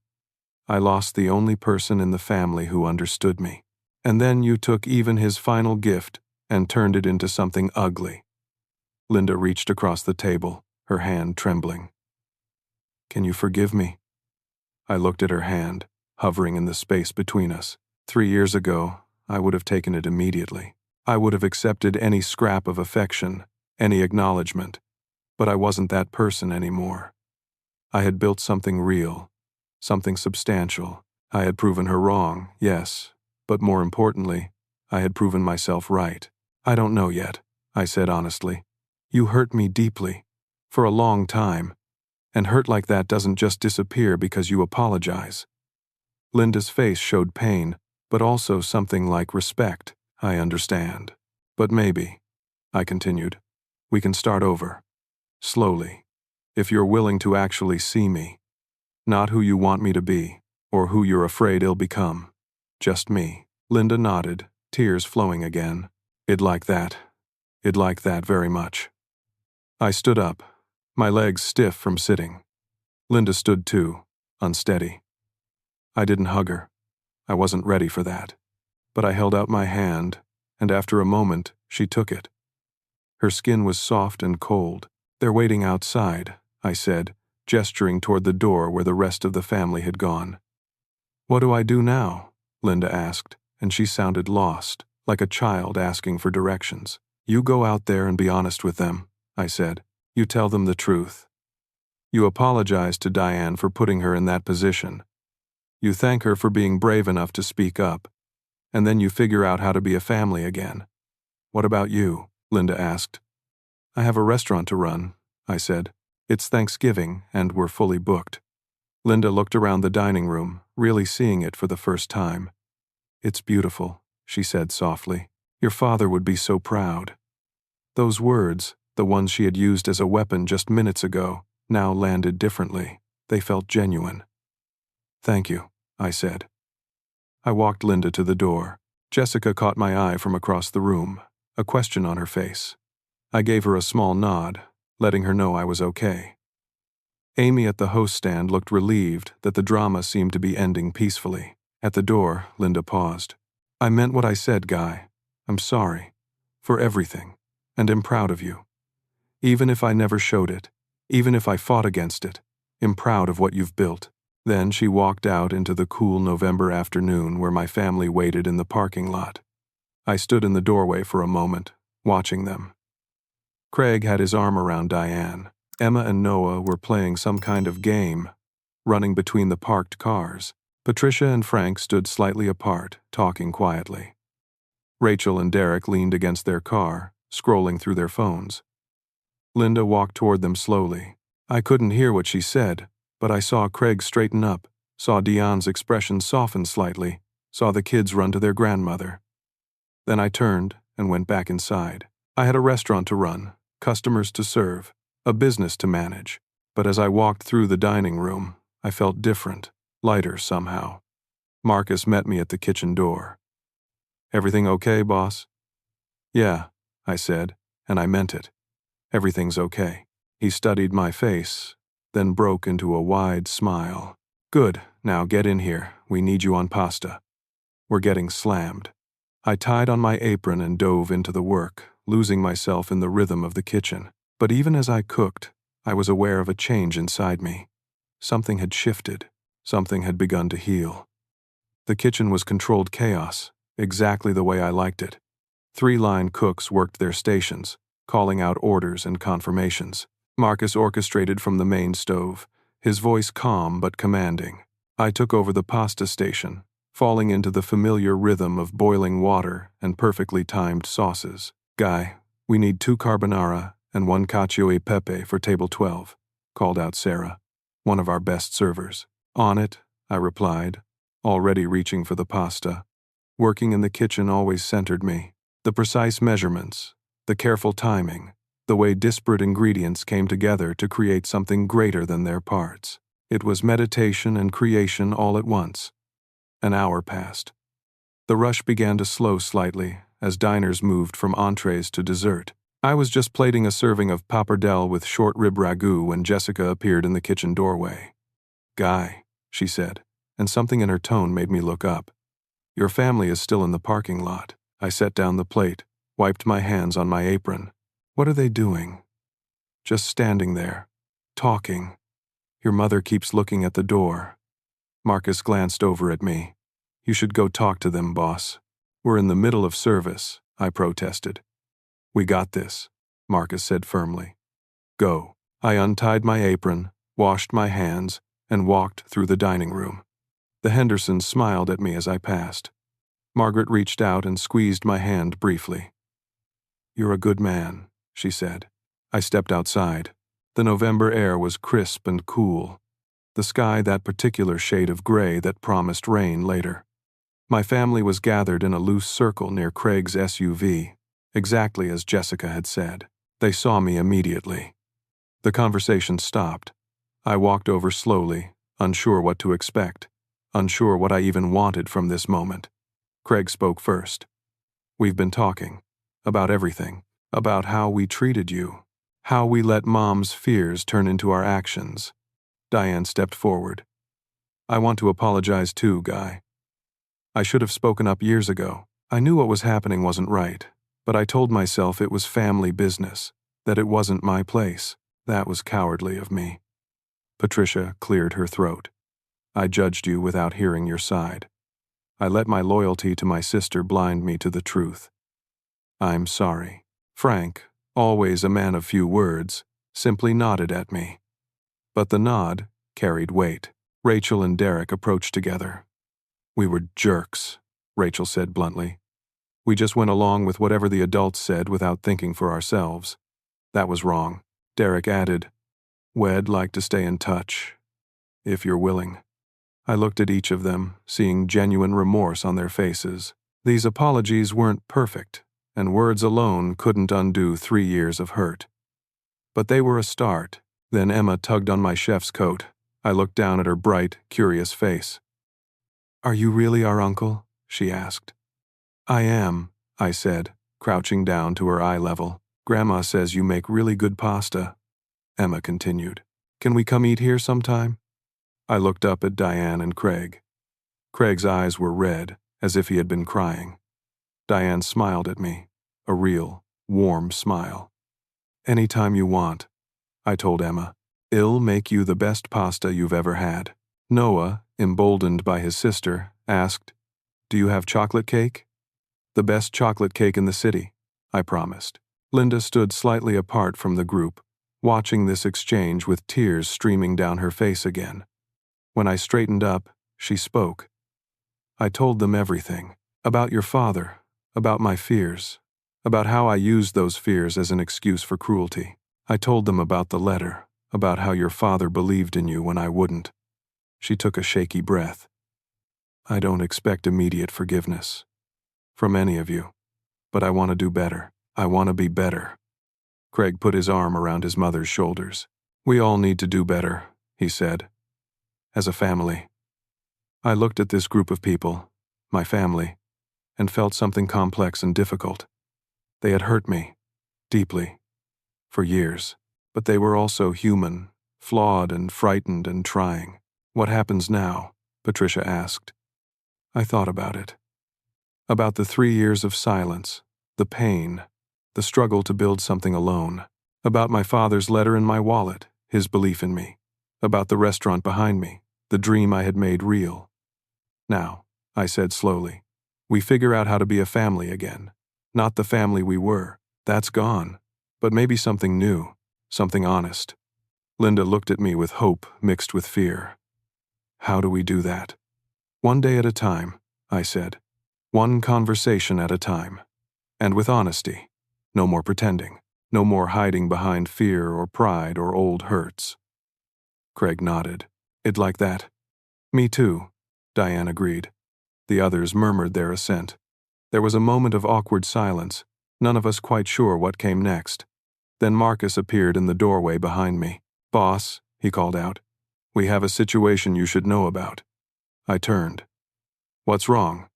I lost the only person in the family who understood me. And then you took even his final gift and turned it into something ugly." Linda reached across the table, her hand trembling. "Can you forgive me?" I looked at her hand, hovering in the space between us. 3 years ago, I would have taken it immediately. I would have accepted any scrap of affection, any acknowledgement, but I wasn't that person anymore. I had built something real, something substantial. I had proven her wrong, yes, but more importantly, I had proven myself right. "I don't know yet," I said honestly. "You hurt me deeply, for a long time, and hurt like that doesn't just disappear because you apologize." Linda's face showed pain, but also something like respect. "I understand. But maybe," I continued, "we can start over. Slowly. If you're willing to actually see me. Not who you want me to be, or who you're afraid I'll become. Just me." Linda nodded, tears flowing again. "I'd like that. I'd like that very much." I stood up, my legs stiff from sitting. Linda stood too, unsteady. I didn't hug her. I wasn't ready for that. But I held out my hand, and after a moment, she took it. Her skin was soft and cold. "They're waiting outside," I said, gesturing toward the door where the rest of the family had gone. "What do I do now?" Linda asked, and she sounded lost, like a child asking for directions. "You go out there and be honest with them," I said. "You tell them the truth. You apologize to Diane for putting her in that position. You thank her for being brave enough to speak up, and then you figure out how to be a family again." "What about you?" Linda asked. "I have a restaurant to run," I said. "It's Thanksgiving, and we're fully booked." Linda looked around the dining room, really seeing it for the first time. "It's beautiful," she said softly. "Your father would be so proud." Those words, the ones she had used as a weapon just minutes ago, now landed differently. They felt genuine. "Thank you," I said. I walked Linda to the door. Jessica caught my eye from across the room, a question on her face. I gave her a small nod, letting her know I was okay. Amy at the host stand looked relieved that the drama seemed to be ending peacefully. At the door, Linda paused. I meant what I said, Guy. I'm sorry. For everything. And am proud of you. Even if I never showed it. Even if I fought against it. I'm proud of what you've built. Then she walked out into the cool November afternoon where my family waited in the parking lot. I stood in the doorway for a moment, watching them. Craig had his arm around Diane. Emma and Noah were playing some kind of game, running between the parked cars. Patricia and Frank stood slightly apart, talking quietly. Rachel and Derek leaned against their car, scrolling through their phones. Linda walked toward them slowly. I couldn't hear what she said, but I saw Craig straighten up, saw Dion's expression soften slightly, saw the kids run to their grandmother. Then I turned and went back inside. I had a restaurant to run, customers to serve, a business to manage. But as I walked through the dining room, I felt different, lighter somehow. Marcus met me at the kitchen door. Everything okay, boss? Yeah, I said, and I meant it. Everything's okay. He studied my face, then broke into a wide smile. Good, now get in here. We need you on pasta. We're getting slammed. I tied on my apron and dove into the work, losing myself in the rhythm of the kitchen. But even as I cooked, I was aware of a change inside me. Something had shifted. Something had begun to heal. The kitchen was controlled chaos, exactly the way I liked it. 3-line cooks worked their stations, calling out orders and confirmations. Marcus orchestrated from the main stove, his voice calm but commanding. I took over the pasta station, falling into the familiar rhythm of boiling water and perfectly timed sauces. Guy, we need 2 carbonara and 1 cacio e pepe for table 12, called out Sarah, one of our best servers. On it, I replied, already reaching for the pasta. Working in the kitchen always centered me. The precise measurements, the careful timing, the way disparate ingredients came together to create something greater than their parts. It was meditation and creation all at once. An hour passed. The rush began to slow slightly as diners moved from entrees to dessert. I was just plating a serving of pappardelle with short rib ragu when Jessica appeared in the kitchen doorway. Guy, she said, and something in her tone made me look up. Your family is still in the parking lot. I set down the plate, wiped my hands on my apron. What are they doing? Just standing there, talking. Your mother keeps looking at the door. Marcus glanced over at me. You should go talk to them, boss. We're in the middle of service, I protested. We got this, Marcus said firmly. Go. I untied my apron, washed my hands, and walked through the dining room. The Hendersons smiled at me as I passed. Margaret reached out and squeezed my hand briefly. You're a good man, she said. I stepped outside. The November air was crisp and cool. The sky that particular shade of gray that promised rain later. My family was gathered in a loose circle near Craig's SUV, exactly as Jessica had said. They saw me immediately. The conversation stopped. I walked over slowly, unsure what to expect, unsure what I even wanted from this moment. Craig spoke first. We've been talking. About everything. About how we treated you. How we let Mom's fears turn into our actions. Diane stepped forward. I want to apologize too, Guy. I should have spoken up years ago. I knew what was happening wasn't right, but I told myself it was family business, that it wasn't my place. That was cowardly of me. Patricia cleared her throat. I judged you without hearing your side. I let my loyalty to my sister blind me to the truth. I'm sorry. Frank, always a man of few words, simply nodded at me. But the nod carried weight. Rachel and Derek approached together. We were jerks, Rachel said bluntly. We just went along with whatever the adults said without thinking for ourselves. That was wrong. Derek added, We'd like to stay in touch, if you're willing. I looked at each of them, seeing genuine remorse on their faces. These apologies weren't perfect, and words alone couldn't undo 3 years of hurt. But they were a start. Then Emma tugged on my chef's coat. I looked down at her bright, curious face. Are you really our uncle? She asked. I am, I said, crouching down to her eye level. Grandma says you make really good pasta. Emma continued. Can we come eat here sometime? I looked up at Diane and Craig. Craig's eyes were red, as if he had been crying. Diane smiled at me, a real, warm smile. Anytime you want, I told Emma. I'll make you the best pasta you've ever had. Noah, emboldened by his sister, asked, Do you have chocolate cake? The best chocolate cake in the city, I promised. Linda stood slightly apart from the group, watching this exchange with tears streaming down her face again. When I straightened up, she spoke. I told them everything. About your father, about my fears, about how I used those fears as an excuse for cruelty. I told them about the letter, about how your father believed in you when I wouldn't. She took a shaky breath. I don't expect immediate forgiveness from any of you, but I want to do better. I want to be better. Craig put his arm around his mother's shoulders. We all need to do better, he said. As a family. I looked at this group of people, my family, and felt something complex and difficult. They had hurt me, deeply, for years, but they were also human, flawed and frightened and trying. What happens now? Patricia asked. I thought about it. About the 3 years of silence, the pain, the struggle to build something alone. About my father's letter in my wallet, his belief in me. About the restaurant behind me, the dream I had made real. Now, I said slowly, we figure out how to be a family again. Not the family we were. That's gone. But maybe something new, something honest. Linda looked at me with hope mixed with fear. How do we do that? One day at a time, I said. One conversation at a time. And with honesty. No more pretending. No more hiding behind fear or pride or old hurts. Craig nodded. It like that. Me too, Diane agreed. The others murmured their assent. There was a moment of awkward silence, none of us quite sure what came next. Then Marcus appeared in the doorway behind me. Boss, he called out. We have a situation you should know about. I turned. What's wrong?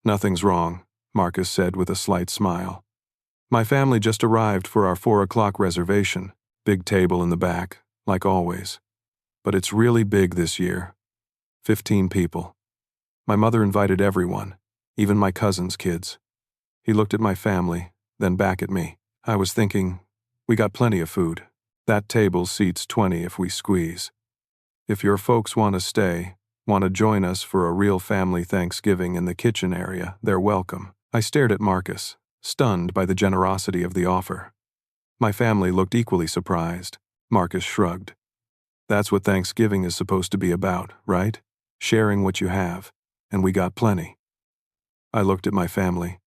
Nothing's wrong, Marcus said with a slight smile. My family just arrived for our 4 o'clock reservation. Big table in the back, like always. But it's really big this year. 15 people. My mother invited everyone, even my cousin's kids. He looked at my family, then back at me. I was thinking, we got plenty of food. That table seats 20 if we squeeze. If your folks want to stay, want to join us for a real family Thanksgiving in the kitchen area, they're welcome. I stared at Marcus, stunned by the generosity of the offer. My family looked equally surprised. Marcus shrugged. That's what Thanksgiving is supposed to be about, right? Sharing what you have, and we got plenty. I looked at my family.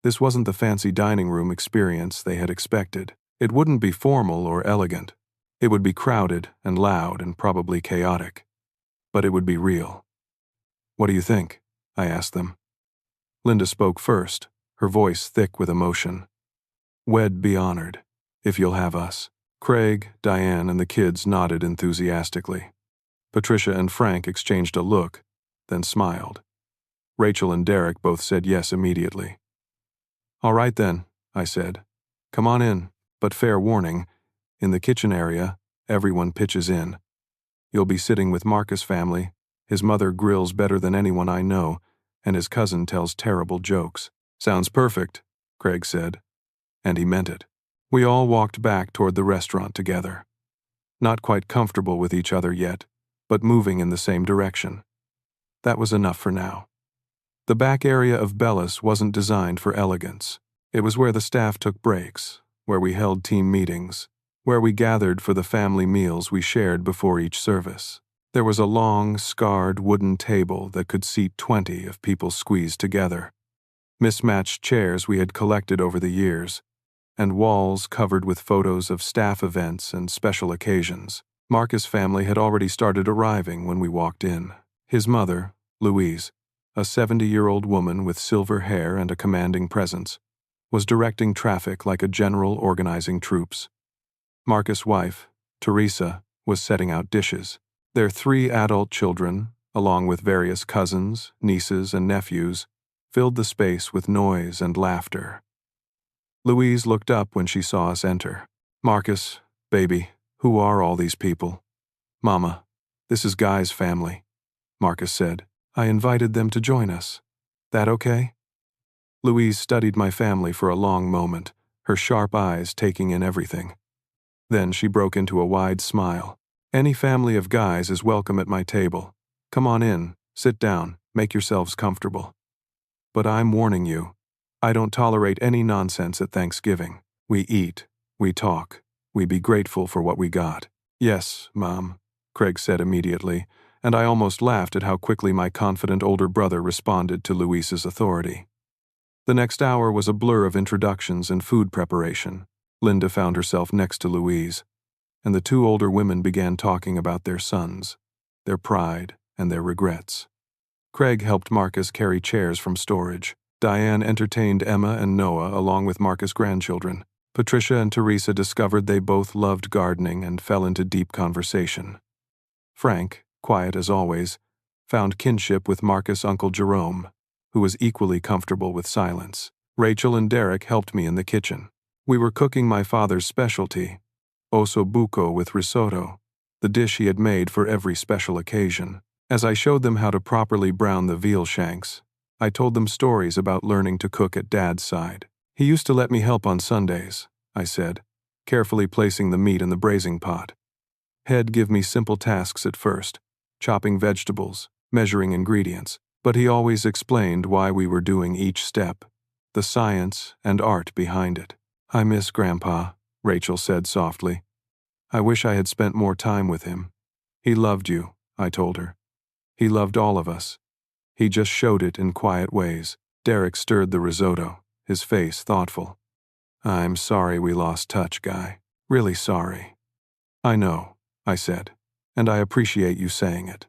This wasn't the fancy dining room experience they had expected. It wouldn't be formal or elegant. It would be crowded and loud and probably chaotic. But it would be real. What do you think? I asked them. Linda spoke first, her voice thick with emotion. We'd be honored, if you'll have us. Craig, Diane, and the kids nodded enthusiastically. Patricia and Frank exchanged a look, then smiled. Rachel and Derek both said yes immediately. All right then, I said. Come on in, but fair warning, in the kitchen area, everyone pitches in. You'll be sitting with Marcus' family. His mother grills better than anyone I know, and his cousin tells terrible jokes. Sounds perfect, Craig said. And he meant it. We all walked back toward the restaurant together. Not quite comfortable with each other yet, but moving in the same direction. That was enough for now. The back area of Bellis wasn't designed for elegance. It was where the staff took breaks, where we held team meetings, where we gathered for the family meals we shared before each service. There was a long, scarred wooden table that could seat 20 if people squeezed together. Mismatched chairs we had collected over the years, and walls covered with photos of staff events and special occasions. Marcus' family had already started arriving when we walked in. His mother, Louise, a 70-year-old woman with silver hair and a commanding presence, was directing traffic like a general organizing troops. Marcus' wife, Teresa, was setting out dishes. Their 3 adult children, along with various cousins, nieces, and nephews, filled the space with noise and laughter. Louise looked up when she saw us enter. "Marcus, baby, who are all these people?" "Mama, this is Guy's family," Marcus said. "I invited them to join us. That okay?" Louise studied my family for a long moment, her sharp eyes taking in everything. Then she broke into a wide smile. "Any family of Guys is welcome at my table. Come on in, sit down, make yourselves comfortable. But I'm warning you, I don't tolerate any nonsense at Thanksgiving. We eat, we talk, we be grateful for what we got." "Yes, Mom," Craig said immediately, and I almost laughed at how quickly my confident older brother responded to Louise's authority. The next hour was a blur of introductions and food preparation. Linda found herself next to Louise, and the two older women began talking about their sons, their pride, and their regrets. Craig helped Marcus carry chairs from storage. Diane entertained Emma and Noah along with Marcus' grandchildren. Patricia and Teresa discovered they both loved gardening and fell into deep conversation. Frank, quiet as always, found kinship with Marcus' Uncle Jerome, who was equally comfortable with silence. Rachel and Derek helped me in the kitchen. We were cooking my father's specialty, osso buco with risotto, the dish he had made for every special occasion. As I showed them how to properly brown the veal shanks, I told them stories about learning to cook at Dad's side. "He used to let me help on Sundays," I said, carefully placing the meat in the braising pot. "He'd give me simple tasks at first, chopping vegetables, measuring ingredients, but he always explained why we were doing each step, the science and art behind it." "I miss Grandpa," Rachel said softly. "I wish I had spent more time with him. He loved you," I told her. "He loved all of us. He just showed it in quiet ways." Derek stirred the risotto, his face thoughtful. "I'm sorry we lost touch, Guy. Really sorry." "I know," I said, "and I appreciate you saying it."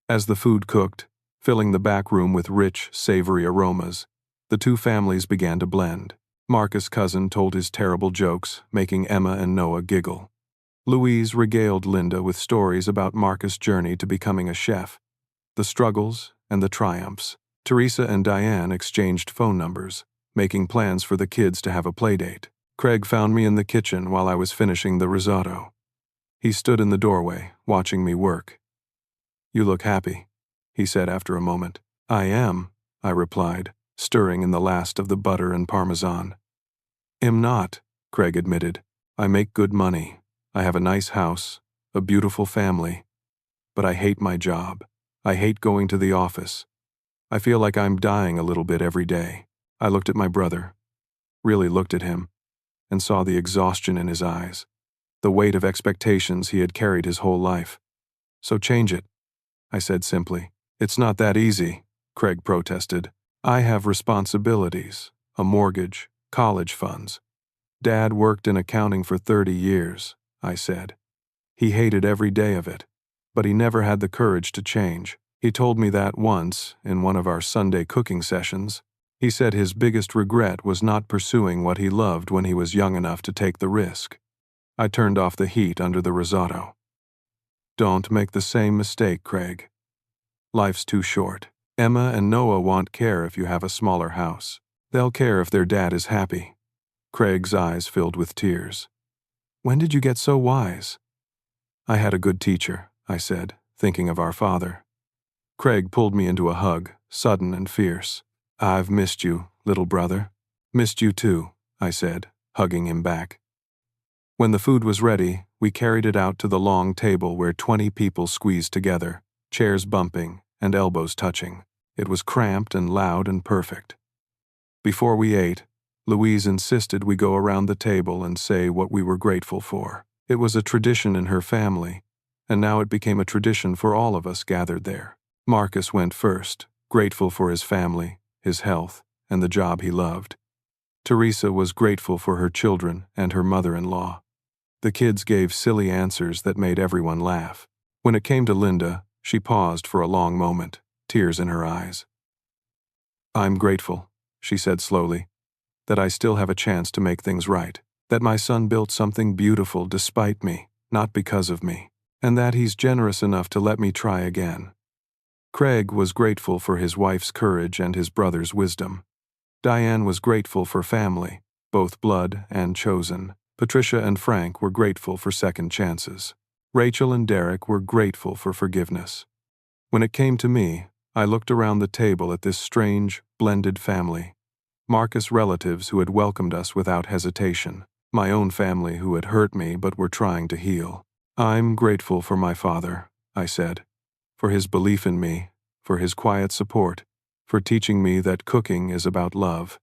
As the food cooked, filling the back room with rich, savory aromas, the two families began to blend. Marcus' cousin told his terrible jokes, making Emma and Noah giggle. Louise regaled Linda with stories about Marcus' journey to becoming a chef, the struggles and the triumphs. Teresa and Diane exchanged phone numbers, making plans for the kids to have a playdate. Craig found me in the kitchen while I was finishing the risotto. He stood in the doorway, watching me work. "You look happy," he said after a moment. "I am," I replied, stirring in the last of the butter and parmesan. "Am not," Craig admitted. "I make good money. I have a nice house, a beautiful family. But I hate my job. I hate going to the office. I feel like I'm dying a little bit every day." I looked at my brother, really looked at him, and saw the exhaustion in his eyes, the weight of expectations he had carried his whole life. "So change it," I said simply. "It's not that easy," Craig protested. "I have responsibilities, a mortgage, college funds. Dad worked in accounting for 30 years, I said. He hated every day of it, but he never had the courage to change. He told me that once, in one of our Sunday cooking sessions. He said his biggest regret was not pursuing what he loved when he was young enough to take the risk. I turned off the heat under the risotto. "Don't make the same mistake, Craig. Life's too short. Emma and Noah won't care if you have a smaller house. They'll care if their dad is happy." Craig's eyes filled with tears. "When did you get so wise?" "I had a good teacher," I said, thinking of our father. Craig pulled me into a hug, sudden and fierce. "I've missed you, little brother." "Missed you too," I said, hugging him back. When the food was ready, we carried it out to the long table where 20 people squeezed together, chairs bumping and elbows touching. It was cramped and loud and perfect. Before we ate, Louise insisted we go around the table and say what we were grateful for. It was a tradition in her family, and now it became a tradition for all of us gathered there. Marcus went first, grateful for his family, his health, and the job he loved. Teresa was grateful for her children and her mother-in-law. The kids gave silly answers that made everyone laugh. When it came to Linda, she paused for a long moment, tears in her eyes. "I'm grateful," she said slowly, "that I still have a chance to make things right, that my son built something beautiful despite me, not because of me, and that he's generous enough to let me try again." Craig was grateful for his wife's courage and his brother's wisdom. Diane was grateful for family, both blood and chosen. Patricia and Frank were grateful for second chances. Rachel and Derek were grateful for forgiveness. When it came to me, I looked around the table at this strange, blended family. Marcus' relatives who had welcomed us without hesitation. My own family who had hurt me but were trying to heal. "I'm grateful for my father," I said. "For his belief in me, for his quiet support, for teaching me that cooking is about love.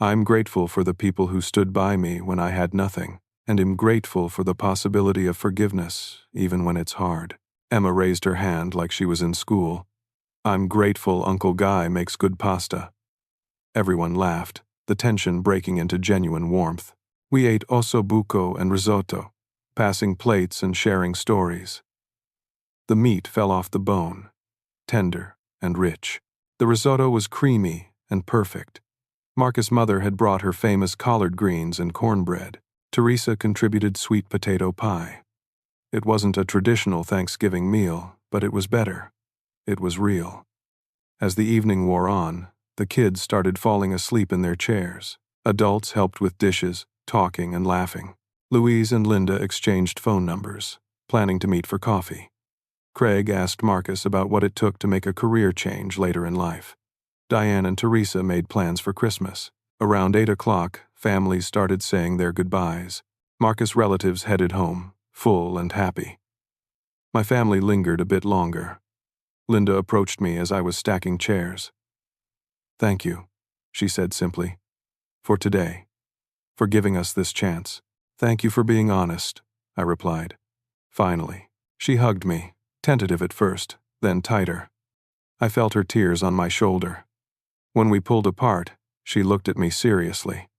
I'm grateful for the people who stood by me when I had nothing, and am grateful for the possibility of forgiveness, even when it's hard." Emma raised her hand like she was in school. "I'm grateful Uncle Guy makes good pasta." Everyone laughed, the tension breaking into genuine warmth. We ate ossobuco and risotto, passing plates and sharing stories. The meat fell off the bone, tender and rich. The risotto was creamy and perfect. Marcus' mother had brought her famous collard greens and cornbread. Teresa contributed sweet potato pie. It wasn't a traditional Thanksgiving meal, but it was better. It was real. As the evening wore on, the kids started falling asleep in their chairs. Adults helped with dishes, talking and laughing. Louise and Linda exchanged phone numbers, planning to meet for coffee. Craig asked Marcus about what it took to make a career change later in life. Diane and Teresa made plans for Christmas. Around 8 o'clock, families started saying their goodbyes. Marcus' relatives headed home, full and happy. My family lingered a bit longer. Linda approached me as I was stacking chairs. "Thank you," she said simply, "for today, for giving us this chance." "Thank you for being honest," I replied. Finally, she hugged me, tentative at first, then tighter. I felt her tears on my shoulder. When we pulled apart, she looked at me seriously.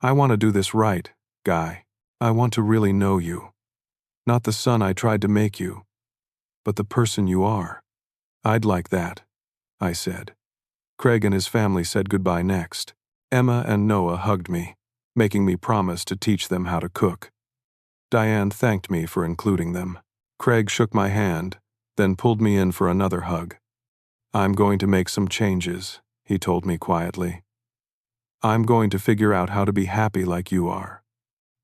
"I want to do this right, Guy. I want to really know you. Not the son I tried to make you, but the person you are." "I'd like that," I said. Craig and his family said goodbye next. Emma and Noah hugged me, making me promise to teach them how to cook. Diane thanked me for including them. Craig shook my hand, then pulled me in for another hug. "I'm going to make some changes," he told me quietly. "I'm going to figure out how to be happy like you are."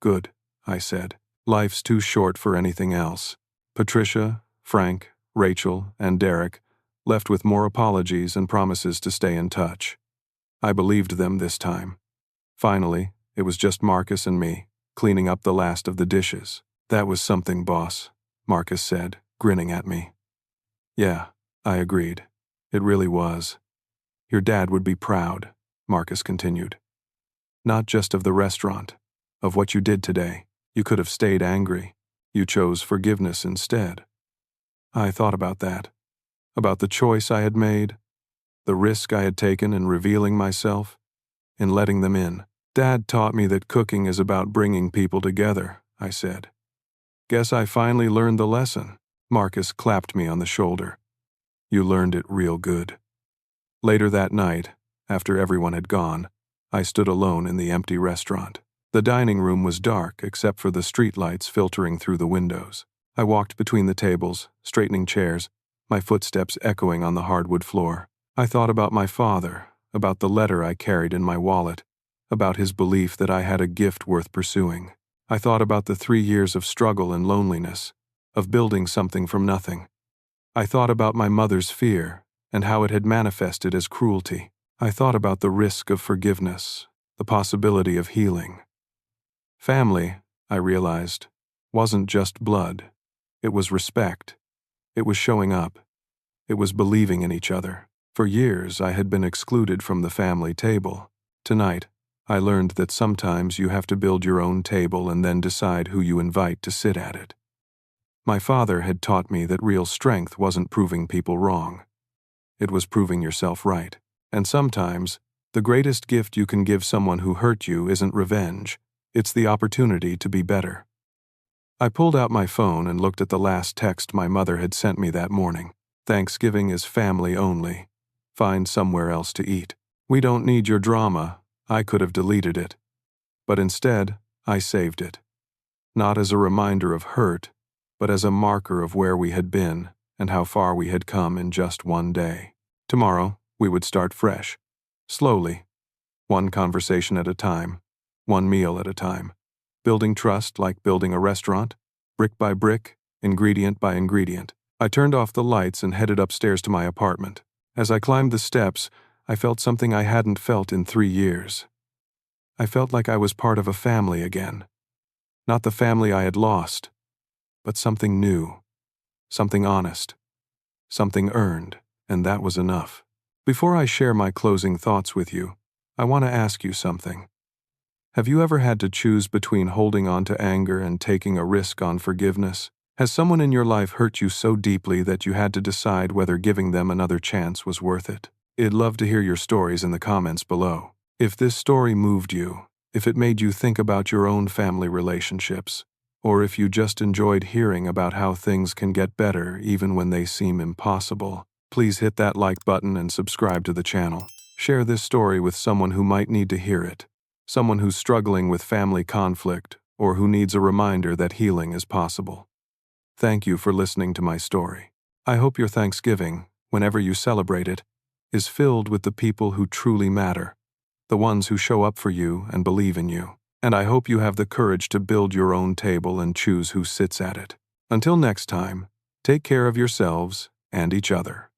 "Good," I said. "Life's too short for anything else." Patricia, Frank, Rachel, and Derek left with more apologies and promises to stay in touch. I believed them this time. Finally, it was just Marcus and me, cleaning up the last of the dishes. "That was something, boss," Marcus said, grinning at me. "Yeah," I agreed. "It really was. Your dad would be proud," Marcus continued. "Not just of the restaurant, of what you did today. You could have stayed angry. You chose forgiveness instead." I thought about that, about the choice I had made, the risk I had taken in revealing myself, in letting them in. "Dad taught me that cooking is about bringing people together," I said. "Guess I finally learned the lesson." Marcus clapped me on the shoulder. "You learned it real good." Later that night, after everyone had gone, I stood alone in the empty restaurant. The dining room was dark except for the streetlights filtering through the windows. I walked between the tables, straightening chairs, my footsteps echoing on the hardwood floor. I thought about my father, about the letter I carried in my wallet, about his belief that I had a gift worth pursuing. I thought about the 3 years of struggle and loneliness, of building something from nothing. I thought about my mother's fear and how it had manifested as cruelty. I thought about the risk of forgiveness, the possibility of healing. Family, I realized, wasn't just blood. It was respect. It was showing up. It was believing in each other. For years, I had been excluded from the family table. Tonight, I learned that sometimes you have to build your own table and then decide who you invite to sit at it. My father had taught me that real strength wasn't proving people wrong. It was proving yourself right. And sometimes, the greatest gift you can give someone who hurt you isn't revenge. It's the opportunity to be better. I pulled out my phone and looked at the last text my mother had sent me that morning. "Thanksgiving is family only. Find somewhere else to eat. We don't need your drama." I could have deleted it. But instead, I saved it. Not as a reminder of hurt, but as a marker of where we had been and how far we had come in just one day. Tomorrow, we would start fresh. Slowly. One conversation at a time. One meal at a time. Building trust like building a restaurant. Brick by brick, ingredient by ingredient. I turned off the lights and headed upstairs to my apartment. As I climbed the steps, I felt something I hadn't felt in 3 years. I felt like I was part of a family again. Not the family I had lost, but something new, something honest, something earned, and that was enough. Before I share my closing thoughts with you, I want to ask you something. Have you ever had to choose between holding on to anger and taking a risk on forgiveness? Has someone in your life hurt you so deeply that you had to decide whether giving them another chance was worth it? I'd love to hear your stories in the comments below. If this story moved you, if it made you think about your own family relationships, or if you just enjoyed hearing about how things can get better even when they seem impossible, please hit that like button and subscribe to the channel. Share this story with someone who might need to hear it, someone who's struggling with family conflict, or who needs a reminder that healing is possible. Thank you for listening to my story. I hope your Thanksgiving, whenever you celebrate it, is filled with the people who truly matter, the ones who show up for you and believe in you. And I hope you have the courage to build your own table and choose who sits at it. Until next time, take care of yourselves and each other.